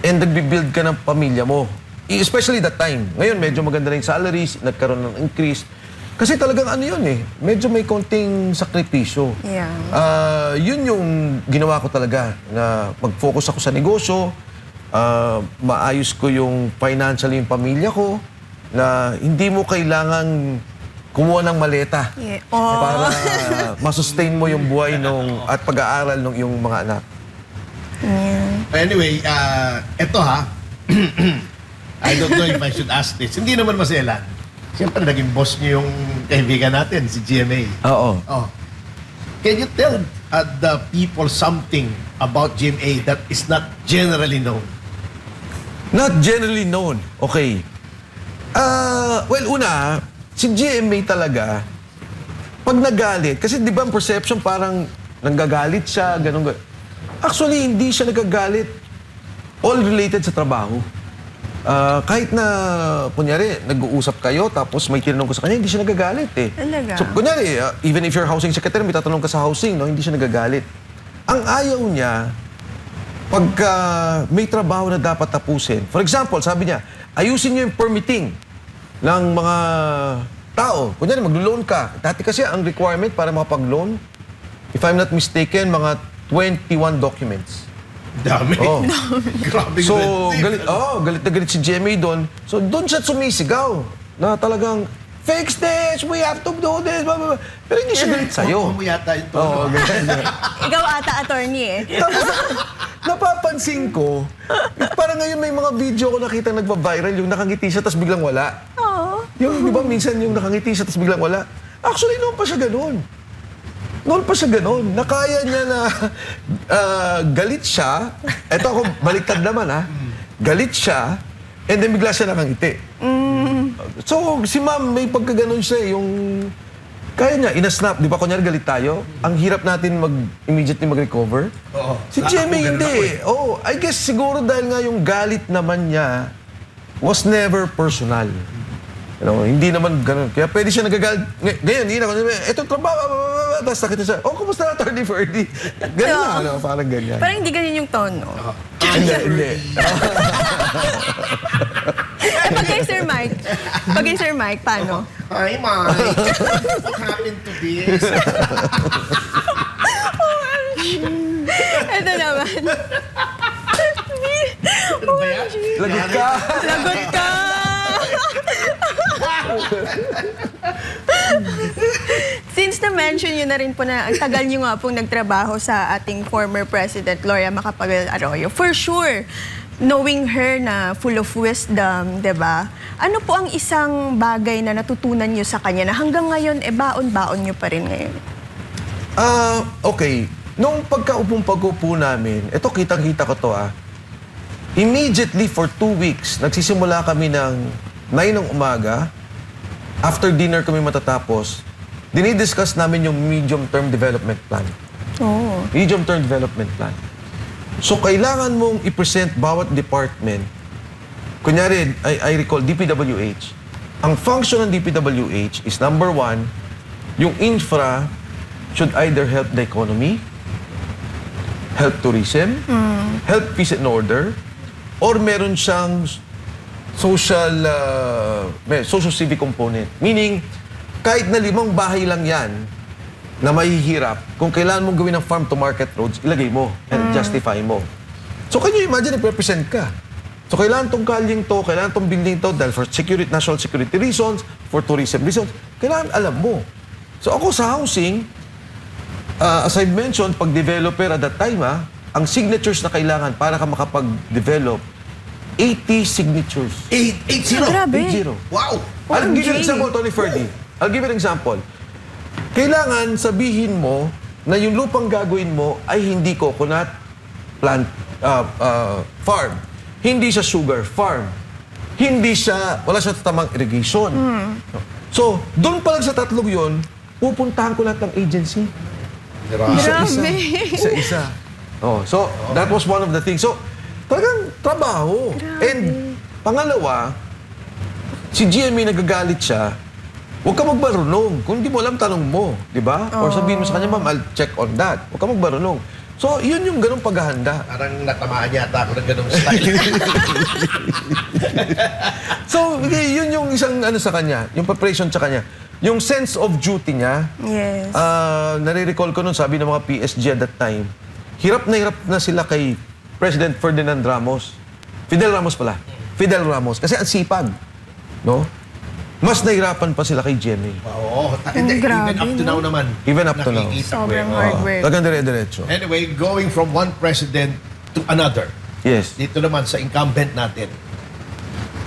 and nagbi-build ka ng pamilya mo. Especially that time. Ngayon, medyo maganda na yung salaries, nagkaroon ng increase. Kasi talagang yun eh, medyo may konting sakripisyo. Yeah. Yun yung ginawa ko talaga, na mag-focus ako sa negosyo, maayos ko yung financially yung pamilya ko, na hindi mo kailangan kumuha ng maleta para masustain mo yung buhay at pag-aaral ng iyong mga anak. Anyway, eto ha. I don't know if I should ask this. Hindi naman maselan. Siyempre, naging boss niyo yung kaibigan natin, si GMA. Oo. Oh. Can you tell the people something about GMA that is not generally known? Not generally known. Okay. Well, una, si GMA talaga, pag nagalit, kasi di ba ang perception parang nanggagalit siya, ganun. Actually, hindi siya nagagalit. All related sa trabaho. Kahit na, kunyari, nag-uusap kayo, tapos may tinanong ko sa kanya, hindi siya nagagalit eh. Talaga? So, kunyari, even if you're housing secretary, may tatanong ka sa housing, no, hindi siya nagagalit. Ang ayaw niya, pagka may trabaho na dapat tapusin, for example, sabi niya, ayusin niyo yung permitting ng mga tao. Kunyari, mag-loan ka. Dati kasi ang requirement para makapag-loan, if I'm not mistaken, mga 21 documents. Dami. Oh. Grabe. So, galit na galit si GMA doon. So, doon siya sumisigaw na talagang, fix this, we have to do this, blah, blah, blah. Pero hindi siya galit sa'yo. Mo yata yung Oo, ganyan. Ikaw ata attorney eh. Tapos, napapansin ko, parang ngayon may mga video ko nakita nagpa-viral, yung nakangiti siya tapos biglang wala. Oo. Yung, di ba, minsan yung nakangiti siya tapos biglang wala. Actually, noon pa siya ganun. Noon pa siya ganun. Nakaya niya na galit siya. Eto ako, baliktad naman ha. Galit siya, and then bigla siya nakangiti. So, si ma'am, may pagkaganon siya yung... Kaya niya, ina-snap. Di ba, kunyari galit tayo, ang hirap natin immediately mag-recover. Oo. Si Jemmy hindi. Oh, I guess siguro dahil nga yung galit naman niya was never personal. You know, hindi naman ganun. Kaya pwede siya nagagalit. Ngayon, hindi na. Ito, trabaho. Tapos nakita siya, kumusta na, Attorney Ferdy? Ganun na, parang ganyan. Parang hindi ganyan yung tono. Hindi. Pag kay Sir Mike, paano? Hi, Mike. What happened to this? Ito naman. Ano ba yan? Lagot ka! Lagot ka! Since na-mention nyo na rin po na ang tagal nyo nga pong nagtrabaho sa ating former President Gloria Macapagal-Arroyo, for sure, knowing her na full of wisdom, diba? Ano po ang isang bagay na natutunan nyo sa kanya na hanggang ngayon, baon-baon nyo pa rin ngayon? Okay. Nung pagka-upong-pag-upo namin, ito kitang-kita ko to immediately for 2 weeks, nagsisimula kami ng 9 ng umaga, after dinner kami matatapos, dinidiscuss namin yung medium-term development plan. Oh. Medium-term development plan. So, kailangan mong i-present bawat department. Kunyari, I recall, DPWH. Ang function ng DPWH is number 1, yung infra should either help the economy, help tourism, help peace and order, or meron siyang social-civic component. Meaning, kahit na 5 bahay lang yan na mahihirap, kung kailangan mong gawin ng farm-to-market roads, ilagay mo and justify mo. So, can you imagine, i-represent ka? So, kailangan tong kalyeng to, kailangan tong building to, dahil for national security reasons, for tourism reasons, kailangan alam mo. So, ako sa housing, as I mentioned, pag developer at that time, ang signatures na kailangan para ka makapag-develop, 80 signatures. 80? Grabe. 80. Wow! I'll give you an example, Tony Ferdy. I'll give you an example. Kailangan sabihin mo na yung lupang gagawin mo ay hindi coconut plant farm. Hindi siya sugar farm. Wala siya tamang irrigation. So, doon pa lang sa 3 yon, pupuntahan ko lahat ng agency. Isa-isa. So, that was one of the things. So, talagang trabaho. And pangalawa, si GMA nagagalit siya, huwag ka magbarunong. Kung hindi mo alam, tanong mo. Di ba? Or sabihin mo sa kanya, ma'am, I'll check on that. Huwag ka magbarunong. So, yun yung ganong paghahanda. Parang natamaan yata ako ng ganong style. So, yun yung isang sa kanya, yung preparation sa kanya. Yung sense of duty niya, Yes. nare-recall ko nun, sabi ng mga PSG at that time, hirap na sila kay President Ferdinand Ramos. Fidel Ramos. Kasi ang sipag. No? Mas nahirapan pa sila kay GMA. Oo. Even up to now naman. Even up to now. Nakikita ko Sobrang yun. hard work. Talagang dire-diretso. Anyway, going from one president to another. Yes. Dito naman sa incumbent natin.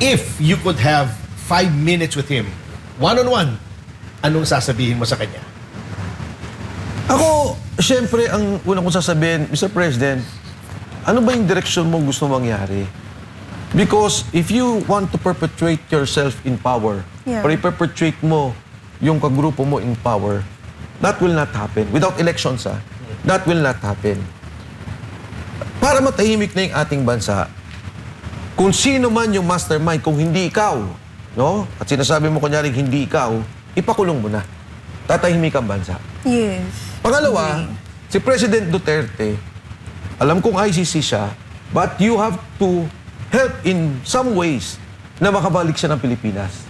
If you could have 5 minutes with him, one-on-one, anong sasabihin mo sa kanya? Ako, syempre, ang unang kong sasabihin, Mr. President, ano ba yung direksyon mo gusto mangyari? Because if you want to perpetuate yourself in power, or i-perpetuate mo yung kagrupo mo in power, that will not happen. Without elections, that will not happen. Para matahimik na yung ating bansa, kung sino man yung mastermind, kung hindi ikaw, no? At sinasabi mo kunyari hindi ikaw, ipakulong mo na. Tatahimik ang bansa. Yes. Pangalawa, si President Duterte, alam kong ICC siya, but you have to help in some ways na makabalik siya ng Pilipinas.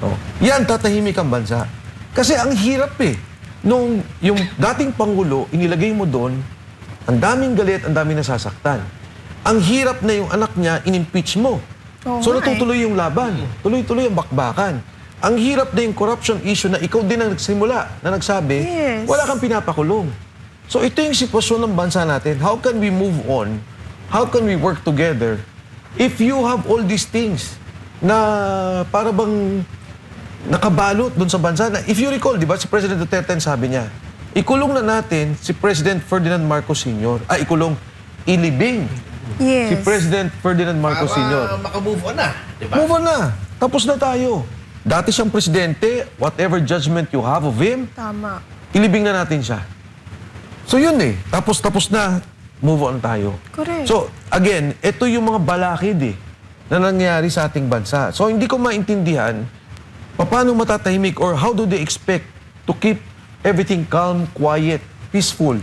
Oh. Yan, tatahimik ang bansa. Kasi ang hirap nung yung dating Pangulo, inilagay mo doon, ang daming galit, ang daming nasasaktan. Ang hirap na yung anak niya, in-impeach mo. So natutuloy yung laban. Tuloy-tuloy ang bakbakan. Ang hirap na yung corruption issue na ikaw din ang nagsimula, na nagsabi, wala kang pinapakulong. So ito yung sitwasyon ng bansa natin. How can we move on? How can we work together if you have all these things na para bang nakabalot doon sa bansa? Na, if you recall, di ba, si President Duterte sabi niya, ikulong na natin si President Ferdinand Marcos Sr. Ilibing si President Ferdinand Marcos Sr. Para makamove on na, di ba? Move on na. Tapos na tayo. Dati siyang presidente, whatever judgment you have of him, Tama. ilibing na natin siya. So yun tapos na, move on tayo. Correct. So again, ito yung mga balakid na nangyayari sa ating bansa. So hindi ko maintindihan paano matatahimik or how do they expect to keep everything calm, quiet, peaceful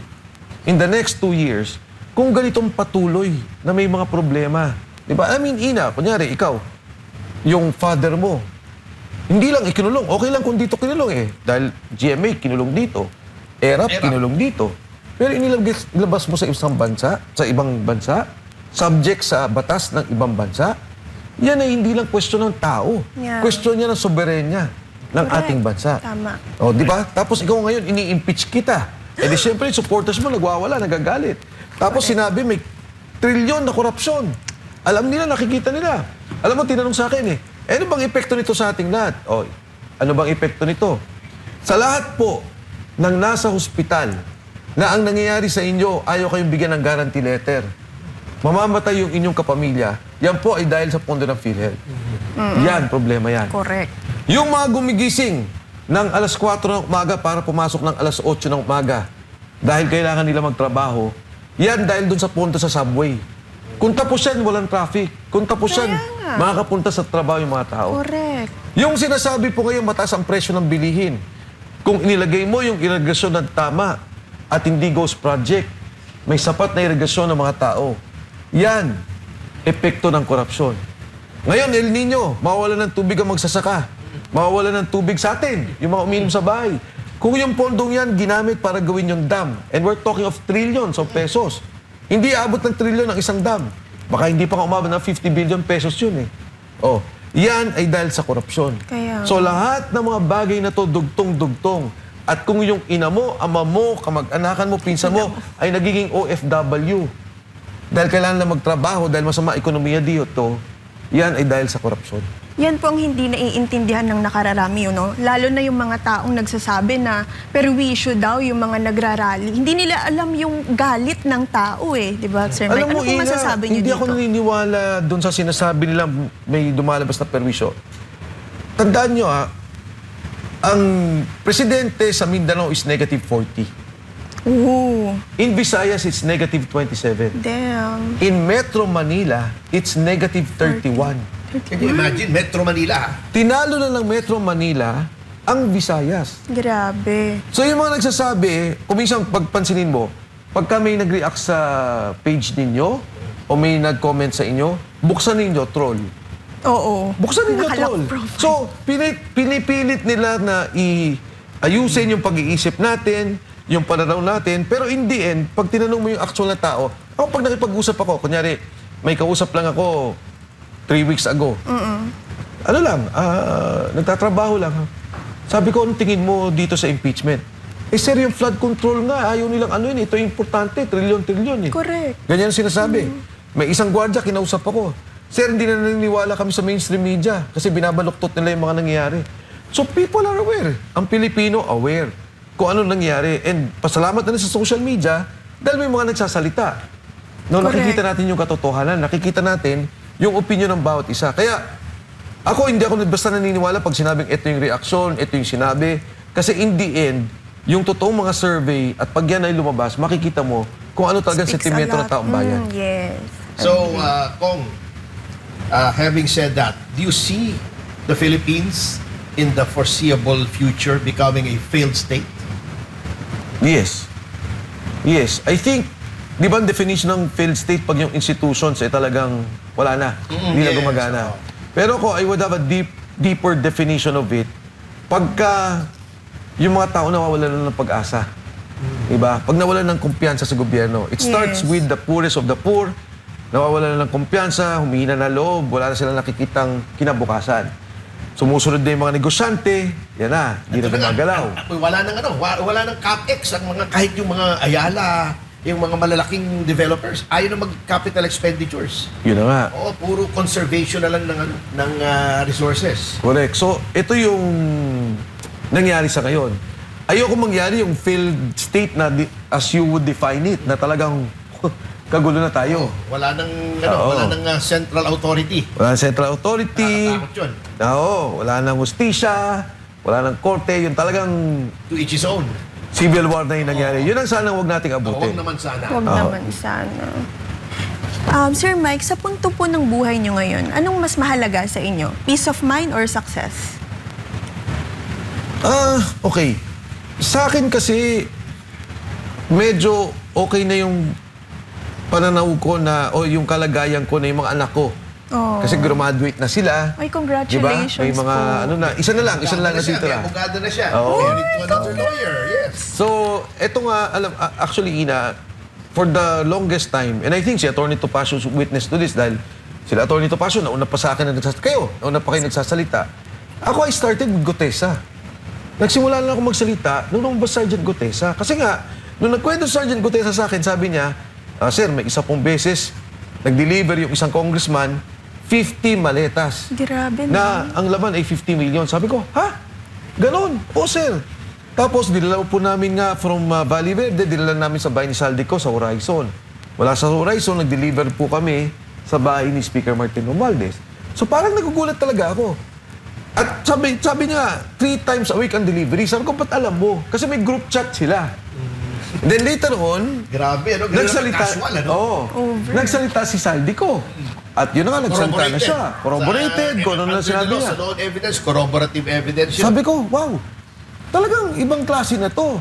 in the next 2 years kung ganitong patuloy na may mga problema. Diba? I mean, kunyari, ikaw, yung father mo, hindi lang ikinulong. Okay lang kung dito kinulong Dahil GMA kinulong dito. ERAP kinulong dito. Pero inilabas mo sa isang bansa, sa ibang bansa, subject sa batas ng ibang bansa, yan ay hindi lang question ng tao. Question niya ng soberenya ng ating bansa. Tama. O, di ba? Tapos ikaw ngayon, ini-impeach kita. Di syempre, supporters mo nagwawala, nagagalit. Tapos sinabi, may trilyon na korupsyon. Alam nila, nakikita nila. Alam mo, tinanong sa akin ano bang epekto nito sa ating lahat? O, ano bang epekto nito? Sa lahat po ng nasa hospital na ang nangyayari sa inyo, ayaw kayong bigyan ng guarantee letter. Mamamatay yung inyong kapamilya. Yan po ay dahil sa pondo ng PhilHealth. Yan, problema yan. Correct. Yung mga gumigising ng alas 4 ng umaga para pumasok ng alas 8 ng umaga. Dahil kailangan nila magtrabaho. Yan dahil dun sa punto sa subway. Kung tapos yan, walang traffic. Kung tapos yan, makakapunta sa trabaho yung mga tao. Correct. Yung sinasabi po ngayon, mataas ang presyo ng bilihin. Kung inilagay mo yung irigasyon ng tama at hindi ghost project, may sapat na irigasyon ng mga tao. Yan, epekto ng korupsyon. Ngayon, El Nino, mawawalan ng tubig ang magsasaka. Mawawalan ng tubig sa atin, yung mga umiinom sa bahay. Kung yung pondong yan ginamit para gawin yung dam, and we're talking of trillions of pesos, hindi aabot ng trilyon ang isang dam. Baka hindi pa umabot ng 50 billion pesos yun eh. Oh, yan ay dahil sa korupsyon. So lahat ng mga bagay na to dugtong-dugtong. At kung yung ina mo, ama mo, kamag-anakan mo, pinsan mo, ay nagiging OFW. Dahil kailangan na magtrabaho, dahil masama ekonomiya dito, yan ay dahil sa korupsyon. Yan po ang hindi naiintindihan ng nakararami, no? Lalo na yung mga taong nagsasabi na perwisyo daw yung mga nagrarally. Hindi nila alam yung galit ng tao eh, di ba, Sir Mike? Alam mo, ano po masasabi niyo hindi dito? ako naniniwala doon sa sinasabi nila may dumalabas na perwisyo. Tandaan nyo ang presidente sa Mindanao is negative 40. Ooh. In Visayas, it's negative 27. Damn. In Metro Manila, it's negative 31. Can you imagine, Metro Manila? Tinalo na ng Metro Manila ang Visayas. Grabe. So yung mga nagsasabi, kung minsan pagpansinin mo, pagka may nag-react sa page ninyo o may nag-comment sa inyo, buksan ninyo, troll. Oo. Buksan ninyo, troll. So, pinipilit nila na ayusin yung pag-iisip natin, yung pananaw natin, pero in the end, pag tinanong mo yung actual na tao, ako pag nakipag-usap ako, kunyari, may kausap lang ako 3 weeks ago. Ano lang, nagtatrabaho lang. Sabi ko, anong tingin mo dito sa impeachment? Eh sir, yung flood control nga, ayaw nilang ano yun, ito importante, trilyon-trilyon eh. Correct. Ganyan sinasabi. May isang gwardiya, kinausap ako. Sir, hindi na naniniwala kami sa mainstream media kasi binabaluktot nila yung mga nangyayari. So people are aware. Ang Pilipino aware kung ano nangyayari. And pasalamat na sa social media dahil may mga nagsasalita. No, nakikita natin yung katotohanan, nakikita natin yung opinion ng bawat isa. Kaya hindi ako basta naniniwala pag sinabing ito yung reaksyon, ito yung sinabi. Kasi in the end, yung totoong mga survey at pag yan ay lumabas, makikita mo kung ano talagang sentimento ng taong bayan. Yes. So, Kong, having said that, do you see the Philippines in the foreseeable future becoming a failed state? Yes. Yes. I think, di ba ang definition ng failed state pag yung institutions ay talagang wala na, hindi na gumagana. Pero I would have a deeper definition of it pagka yung mga tao nawawalan na ng pag-asa. Diba? Pag nawalan ng kumpiyansa sa gobyerno. It starts with the poorest of the poor, nawawalan na ng kumpiyansa, humihina na loob, wala na silang nakikitang kinabukasan. Sumusunod na yung mga negosyante, yan na, hindi na gumagalaw. Wala nang CapEx ang mga, kahit yung mga Ayala, yung mga malalaking developers, ayaw na mag-capital expenditures. Yun na nga. Oo, puro conservation na lang ng resources. Correct. So, ito yung nangyari sa ngayon. Ayoko mangyari yung failed state na as you would define it, na talagang kagulo na tayo. Wala nang central authority. Wala nang central authority. Nakakatakot yun. Wala nang hustisya, wala nang korte, yung talagang to each his own. Civil war na yung nangyari. Yun ang sanang huwag nating abutin. Huwag naman sana. Huwag naman sana. Sir Mike, sa punto po ng buhay nyo ngayon, anong mas mahalaga sa inyo? Peace of mind or success? Okay. Sa akin kasi, medyo okay na yung pananaw ko na, yung kalagayan ko na yung mga anak ko. Oh. Kasi graduate na sila. Ay, congratulations diba? May mga, po. isa na lang natitira. May abogado na siya. Oo. Married to another lawyer, yes. So, eto nga, actually, Ina, for the longest time, and I think si Atty. Topacio witness to this dahil sila Atty. Topacio, nauna pa sa akin na nauna pa kayo nagsasalita. Ako, I started with Gutesa. Nagsimula lang ako magsalita nung lumabas Sergeant Gutesa. Kasi nga, nung nagkwento Sergeant Gutesa sa akin, sabi niya, Sir, may isa pong beses, nag-deliver yung isang congressman, 50 maletas. Grabe na ang laman ay 50 million. Sabi ko, ha? Ganon? O, sir. Tapos, dinala po namin nga from Valle Verde, dinala namin sa bahay ni Saldico sa Horizon. Wala sa Horizon, nag-deliver po kami sa bahay ni Speaker Martin Romualdez. So, parang nagugulat talaga ako. At sabi niya, 3 times a week ang delivery. Sabi ko, ba't alam mo? Kasi may group chat sila. And then later on, Grabe, ano? nagsalita, Casual, ano? nagsalita si Saldico. At yun na nga, nagsalita na siya. Corroborated, kung ano na sinabi niya. Sa known evidence, corroborative evidence. Sabi ko, wow, talagang ibang klase na to.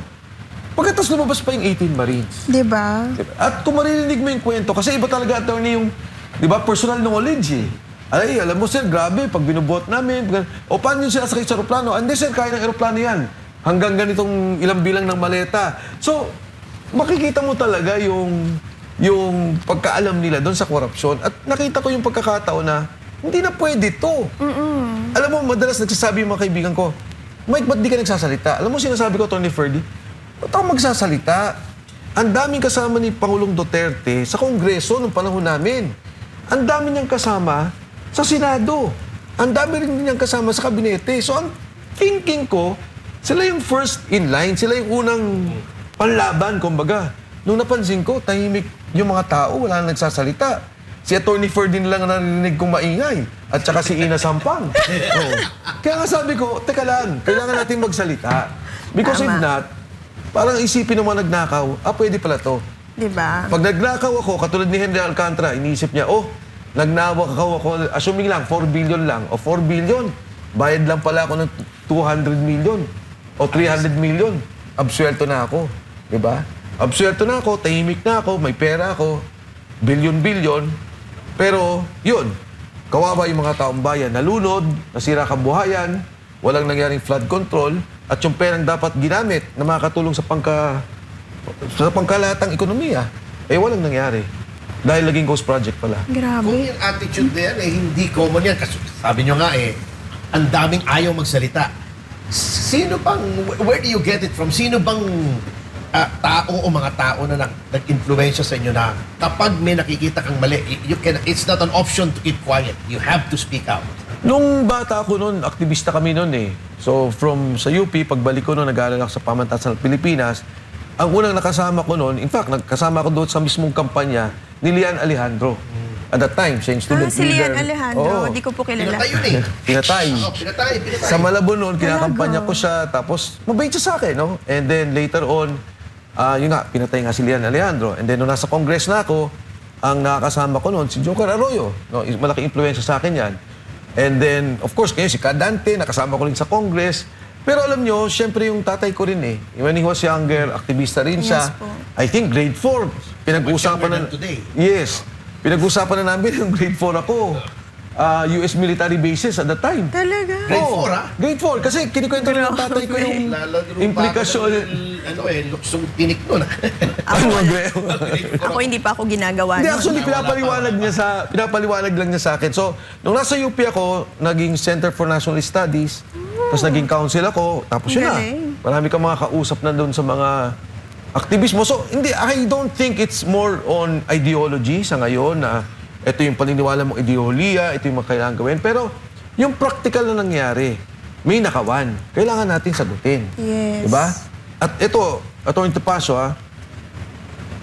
Pagkatapos lumabas pa yung 18 Marines. Diba? At kung maririnig mo yung kwento, kasi iba talaga attorney yung, di ba, personal knowledge eh. Ay, alam mo sir, grabe, pag binubuhat namin, o paano yung sinasakay sa aeroplano? Hindi sir, kaya ng aeroplano yan. Hanggang ganitong ilang bilang ng maleta. So, makikita mo talaga yung pagkaalam nila doon sa korupsyon. At nakita ko yung pagkakataon na, hindi na pwede to. Alam mo, madalas nagsasabi yung mga kaibigan ko, Mike, ba't di ka nagsasalita? Alam mo sinasabi ko, Tony Ferdy, ba't ako magsasalita? Ang daming kasama ni Pangulong Duterte sa Kongreso nung panahon namin. Ang dami niyang kasama sa Senado. Ang dami rin niyang kasama sa kabinete. So, ang thinking ko, sila yung first in line, sila yung unang panlaban, kumbaga. Nung napansin ko, tahimik yung mga tao, wala nang nagsasalita. Si Atty. Ferdinand lang narinig kong maingay. At saka si Ina Sampang. Kaya nga sabi ko, teka lang, kailangan natin magsalita. Because if not, parang isipin ng mga nagnakaw, pwede pala to. Diba? Pag nagnakaw ako, katulad ni Henry Alcantara, iniisip niya, nagnakaw ako, assuming lang, 4 billion lang, o 4 billion, bayad lang pala ako ng 200 million, o 300 million, absuelto na ako. Diba? Absuelto na ako, tahimik na ako, may pera ako, billion-billion, pero yun, kawawa yung mga taong bayan, nalunod, nasira kabuhayan, walang nangyaring flood control, at yung perang dapat ginamit na makakatulong sa pangkalatang ekonomiya, walang nangyari. Dahil naging ghost project pala. Grabe. Kung yung attitude na yan, hindi common yan. Kasi sabi nyo nga ang daming ayaw magsalita. Sino bang, where do you get it from? Sino bang tao o mga tao na nag-influensya sa inyo na kapag may nakikita kang mali, it's not an option to keep quiet. You have to speak out. Nung bata ako noon, aktivista kami noon eh. So sa UP, pagbalik ko noon, nag-aaral ako sa Pamantasan ng Pilipinas, ang unang nakasama ko noon, in fact, nagkasama ko doon sa mismong kampanya ni Lian Alejandro. At that time, siya yung student si leader. Lian Alejandro, di ko po kilala. Pinatay yun eh. Pinatay. Pinatay. Sa Malabon noon, kinakampanya ko siya, tapos mabait siya sa akin, no? And then later on, yun nga, pinatay nga si Lian Alejandro. And then nung nasa Congress na ako, ang nakakasama ko noon, si Joker Arroyo. No? Malaking influensya sa akin yan. And then, of course, kayo si Cadante, nakasama ko rin sa Congress. Pero alam nyo, syempre yung tatay ko rin eh. When he was younger, aktivista rin siya. Yes po. I think grade 4. Pinag-usapan na... today. Yes. Pinag-usapan na namin yung grade 4 ako. US military bases at the time. Talaga? Grade 4 Grade 4. Kasi kinikwento rin ng tatay ko yung implikasyon. Luksong tinik nun. Ako hindi pa ako ginagawa. Hindi, nun. actually, pinapaliwanag lang niya sa akin. So, nung nasa UP ako, naging Center for National Studies, tapos naging council ako, tapos yun na. Marami kang mga kausap na doon sa mga aktivismo. So, hindi, I don't think it's more on ideology sa ngayon na ito yung paniniwala mong ideolohiya, ito yung mga kailangan gawin. Pero, yung practical na nangyari, may nakawan. Kailangan natin sagutin. Yes. Diba? At ito, Atty. Topacio,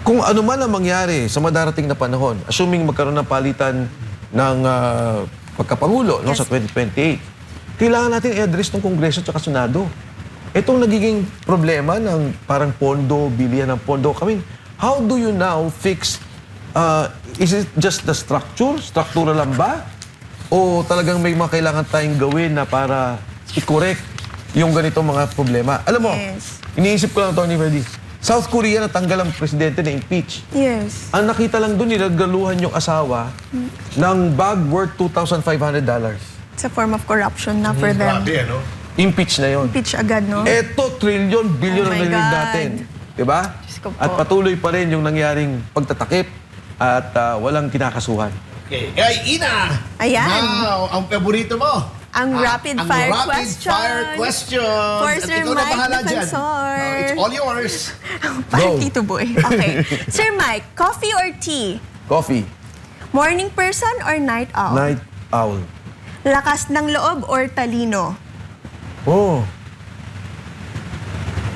kung ano man ang mangyari sa madarating na panahon, assuming magkaroon ng palitan ng pagkapangulo no, sa 2028, kailangan natin i-address ng Kongreso at Senado. Itong nagiging problema ng parang pondo, bilihan ng pondo. I mean, how do you now fix, is it just the structure? Struktura lang ba? O talagang may mga kailangan tayong gawin na para i-correct yung ganitong mga problema? Alam mo, iniisip ko lang, Tony Ferdy, South Korea natanggal ang presidente na impeach. Yes. Ang nakita lang doon, nilagaluhan yung asawa ng bag worth $2,500. It's a form of corruption na for them. Grabe, ano? Impeach na yon. Impeach agad, no? Eto, trillion, billion Oh ang my narinig God. natin. Diba? Diyos ko po. At patuloy pa rin yung nangyaring pagtatakip at walang kinakasuhan. Okay. Kay Ina! Ayan. Now, ang paborito mo. Ang rapid fire question. Fire question. For At Sir ikaw na Mike bahala dyan. Defensor. It's all yours. Parang Tito Boy. Okay. Sir Mike, coffee or tea? Coffee. Morning person or night owl? Night owl. Lakas ng loob or talino? Oh.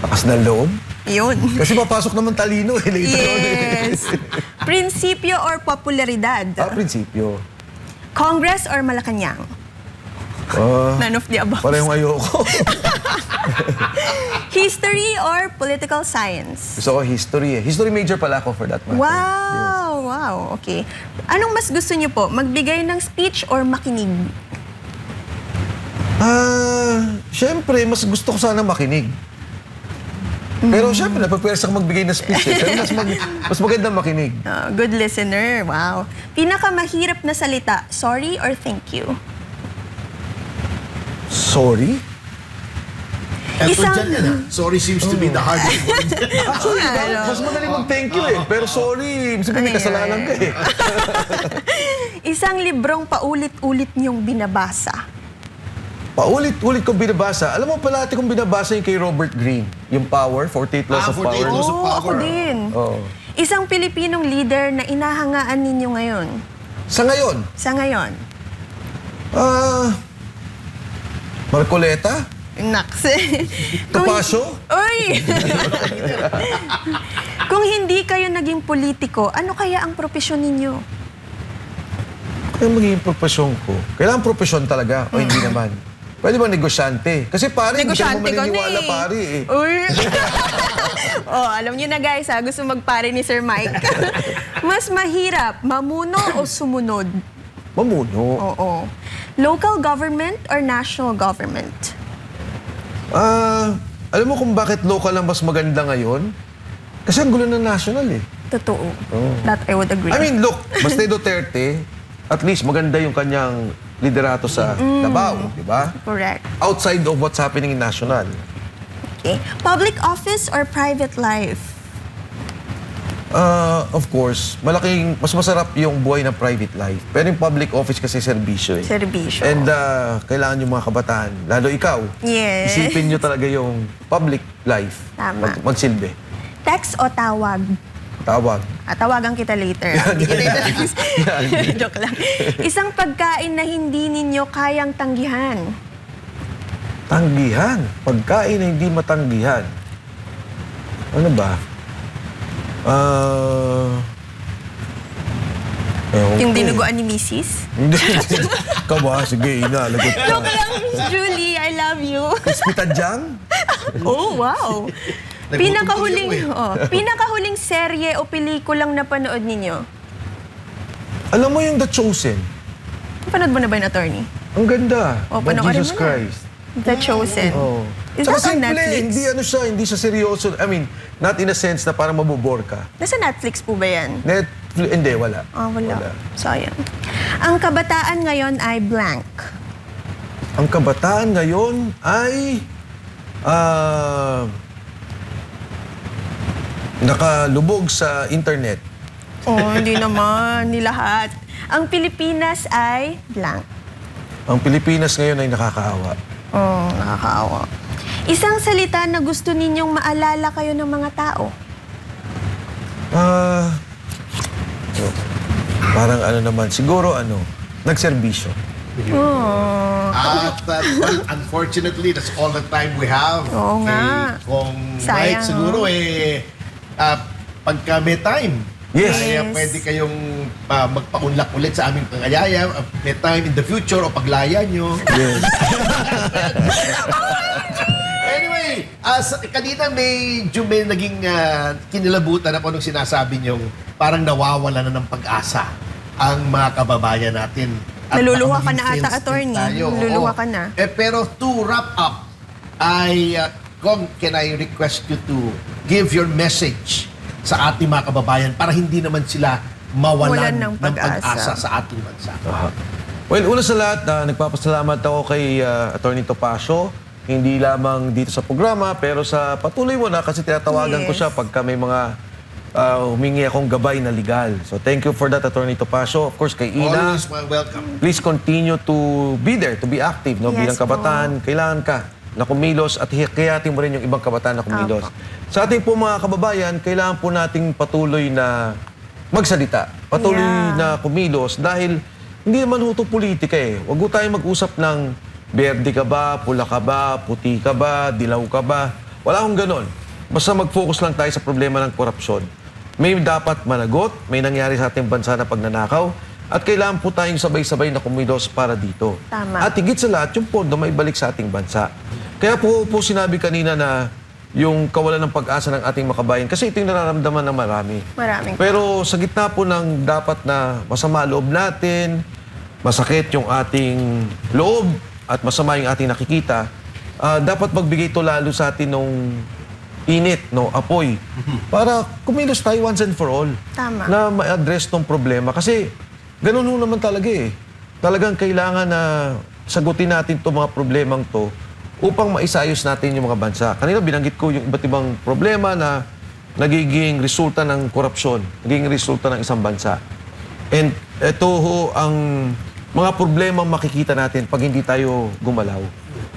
Lakas ng loob? Yun. Kasi papasok naman talino eh. Later on eh. Yes. Prinsipyo or popularidad? Prinsipyo. Congress or Malacanang? None of the above. Parehong ayoko. History or political science? Gusto ko history eh. History major pala ako for that matter. Wow! Wow, okay. Anong mas gusto niyo po? Magbigay ng speech or makinig? Siyempre, mas gusto ko sana makinig. Pero siyempre, napapwersa ko magbigay ng speech eh. Pero mas maganda makinig. Good listener, wow. Pinakamahirap na salita, sorry or thank you? Sorry? Eto dyan yan, ha? Sorry seems to be the hardest word. Actually, mas magaling mag-thank you eh. Pero sorry, sabihin may kasalanan ka eh. Isang librong paulit-ulit niyong binabasa. Paulit-ulit kong binabasa. Alam mo, palati kong binabasa yung kay Robert Greene. Yung Power, 48 Laws of 48 Power. Laws of Power. Ako din. Oo. Isang Pilipinong leader na inahangaan ninyo ngayon. Sa ngayon, Sa ngayon. Marcoleta? Naks. Tapasio? Uy! Kung hindi kayo naging politiko, ano kaya ang propesyon ninyo? Kaya magiging profesyon ko. Kailangan profesyon talaga o hindi naman. Pwede ba negosyante? Kasi pare, hindi ka mo maniniwala pare eh. Uy! Alam niyo na guys ha, gusto magpare ni Sir Mike. Mas mahirap, mamuno o sumunod? Mamuno. Oo. Local government or national government? Alam mo kung bakit local ang mas maganda ngayon? Kasi ang gulo ng national eh. Totoo. That I would agree. I mean, look, basta Duterte, at least maganda yung kanyang liderato sa Davao, di ba? Correct. Outside of what's happening in national. Okay. Public office or private life? Of course, mas masarap yung buhay ng private life. Pero yung public office kasi serbisyo eh. Serbisyo. And kailangan yung mga kabataan, lalo ikaw, Yes. isipin nyo talaga yung public life. Tama. Magsilbi. Text o tawag? Tawag. Tawagan kita later. Hindi kita Joke lang. Isang pagkain na hindi ninyo kayang tanggihan. Tanggihan. Pagkain na hindi matanggihan. Ano ba? Yung dinuguan ni Mrs. Hindi. Kawa, sige, ina. Lagot ka. Joke lang, Miss Julie. I love you. Pistadyang? Oh, wow. Pinakahuling serye o pelikulang napanood ninyo? Alam mo yung The Chosen? Panood mo na ba yung attorney? Ang ganda. Oh, By panoorin Jesus mo na. Christ. The Chosen. Oh. Is Saka that on simple, Netflix? hindi siya seryoso. I mean, not in a sense na parang mabubore ka. Nasa Netflix po ba yan? Hindi, wala. Wala. Sayang. Ang kabataan ngayon ay blank. Ang kabataan ngayon ay nakalubog sa internet. Hindi naman. Ni lahat. Ang Pilipinas ay blank. Ang Pilipinas ngayon ay nakakaawa. Nakakaawa. Isang salita na gusto ninyong maalala kayo ng mga tao? Parang siguro nagserbisyo. Well, unfortunately, that's all the time we have. Oo nga. Kung Sayang, Mike, siguro pagka may time, Yes. Kaya pwede kayong magpaunlak ulit sa aming pangayaya, may time in the future o paglaya nyo. Yes. Anyway, kanina may naging kinilabutan ako nung sinasabi nyong parang nawawala na ng pag-asa ang mga kababayan natin. At Naluluha baka ka na maging ata, fails din attorney. tayo. Naluluha Oo. ka na. Pero to wrap up, can I request you to give your message sa ating mga kababayan para hindi naman sila mawalan ng pag-asa sa ating bansa? Well, una sa lahat, nagpapasalamat ako kay Attorney Topacio. Hindi lamang dito sa programa, pero sa patuloy mo na kasi tinatawagan ko siya pagka may mga humingi akong gabay na legal. So thank you for that, Attorney Topacio. Of course, kay Ina. Always welcome. Please continue to be there, to be active. No? Yes, Bilang kabataan, kailangan ka na kumilos at hikayatin mo rin yung ibang kabataan na kumilos. Sa ating po mga kababayan, kailangan po nating patuloy na magsalita. Patuloy na kumilos dahil hindi naman huto politika eh. Huwag po tayong mag-usap ng berde ka ba, pula ka ba, puti ka ba, dilaw ka ba. Wala akong ganon. Basta mag-focus lang tayo sa problema ng korupsyon. May dapat managot, may nangyari sa ating bansa na pagnanakaw, At kailangan po tayong sabay-sabay na kumilos para dito. Tama. At higit sa lahat, yung pondo may balik sa ating bansa. Kaya po sinabi kanina na yung kawalan ng pag-asa ng ating makabayan, kasi ito yung nararamdaman ng marami. Maraming. Pero sa gitna po ng dapat na masama loob natin, masakit yung ating loob at masama yung ating nakikita, dapat magbigay ito lalo sa atin nung init, no, apoy, para kumilos tayo once and for all. Tama. Na ma-address tong problema. Kasi ganun ho naman talaga eh. Talagang kailangan na sagutin natin itong mga problemang to upang maisayos natin yung mga bansa. Kanina binanggit ko yung iba't ibang problema na nagiging resulta ng korupsyon, nagiging resulta ng isang bansa. And ito ho ang mga problemang makikita natin pag hindi tayo gumalaw.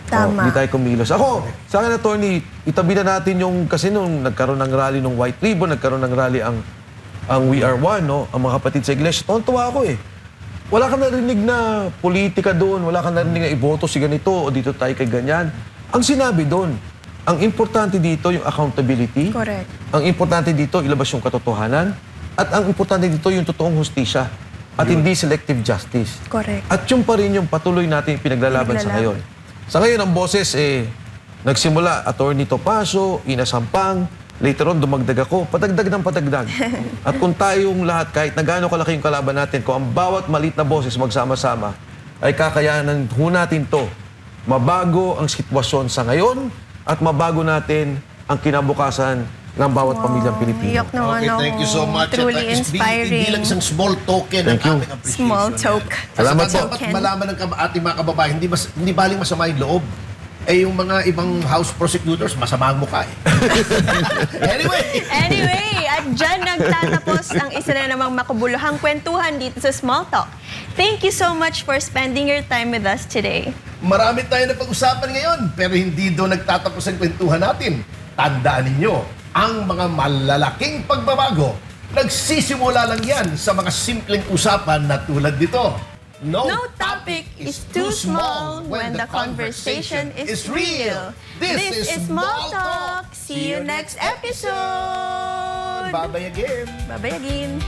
Tama. Hindi tayo kumilos. Ako, sa akin, attorney, itabi na natin yung, kasi nung nagkaroon ng rally ng White Ribbon, nagkaroon ng rally ang We Are One, no? Ang mga kapatid sa iglesia. Tuwa ako eh. Wala kang narinig na politika doon, wala kang narinig na iboto si ganito o dito tayo kay ganyan. Ang sinabi doon, ang importante dito yung accountability. Correct. Ang importante dito, ilabas yung katotohanan. At ang importante dito, yung totoong hustisya. At hindi selective justice. Correct. At yung pa rin yung patuloy natin pinaglalaban sa ngayon. Sa ngayon, ang boses, nagsimula, Attorney Topacio, Ina Sampang, later on, dumagdag ako, padagdag ng padagdag. At kung tayong lahat, kahit na gaano kalaki yung kalaban natin, kung ang bawat maliit na boses magsama-sama, ay kakayanan ho natin to. Mabago ang sitwasyon sa ngayon at mabago natin ang kinabukasan ng bawat pamilyang Pilipino. Iyak naman Okay, ako. thank you so much. Truly At inspiring. Hindi lang isang small token ang Thank you. aming appreciation. Small toke. Salamat po. Dapat malaman ng ating mga kababayan, hindi baling masama yung loob. Yung mga ibang house prosecutors, masama ang mukha eh. Anyway, at dyan nagtatapos ang isa na namang makabuluhang kwentuhan dito sa Small Talk. Thank you so much for spending your time with us today. Marami tayo na pag-usapan ngayon, pero hindi doon nagtatapos ang kwentuhan natin. Tandaan ninyo, ang mga malalaking pagbabago, nagsisimula lang yan sa mga simpleng usapan na tulad nito. No topic is too small when the conversation is real. This is Small Talk. See you next episode. Bye-bye again. Bye-bye again.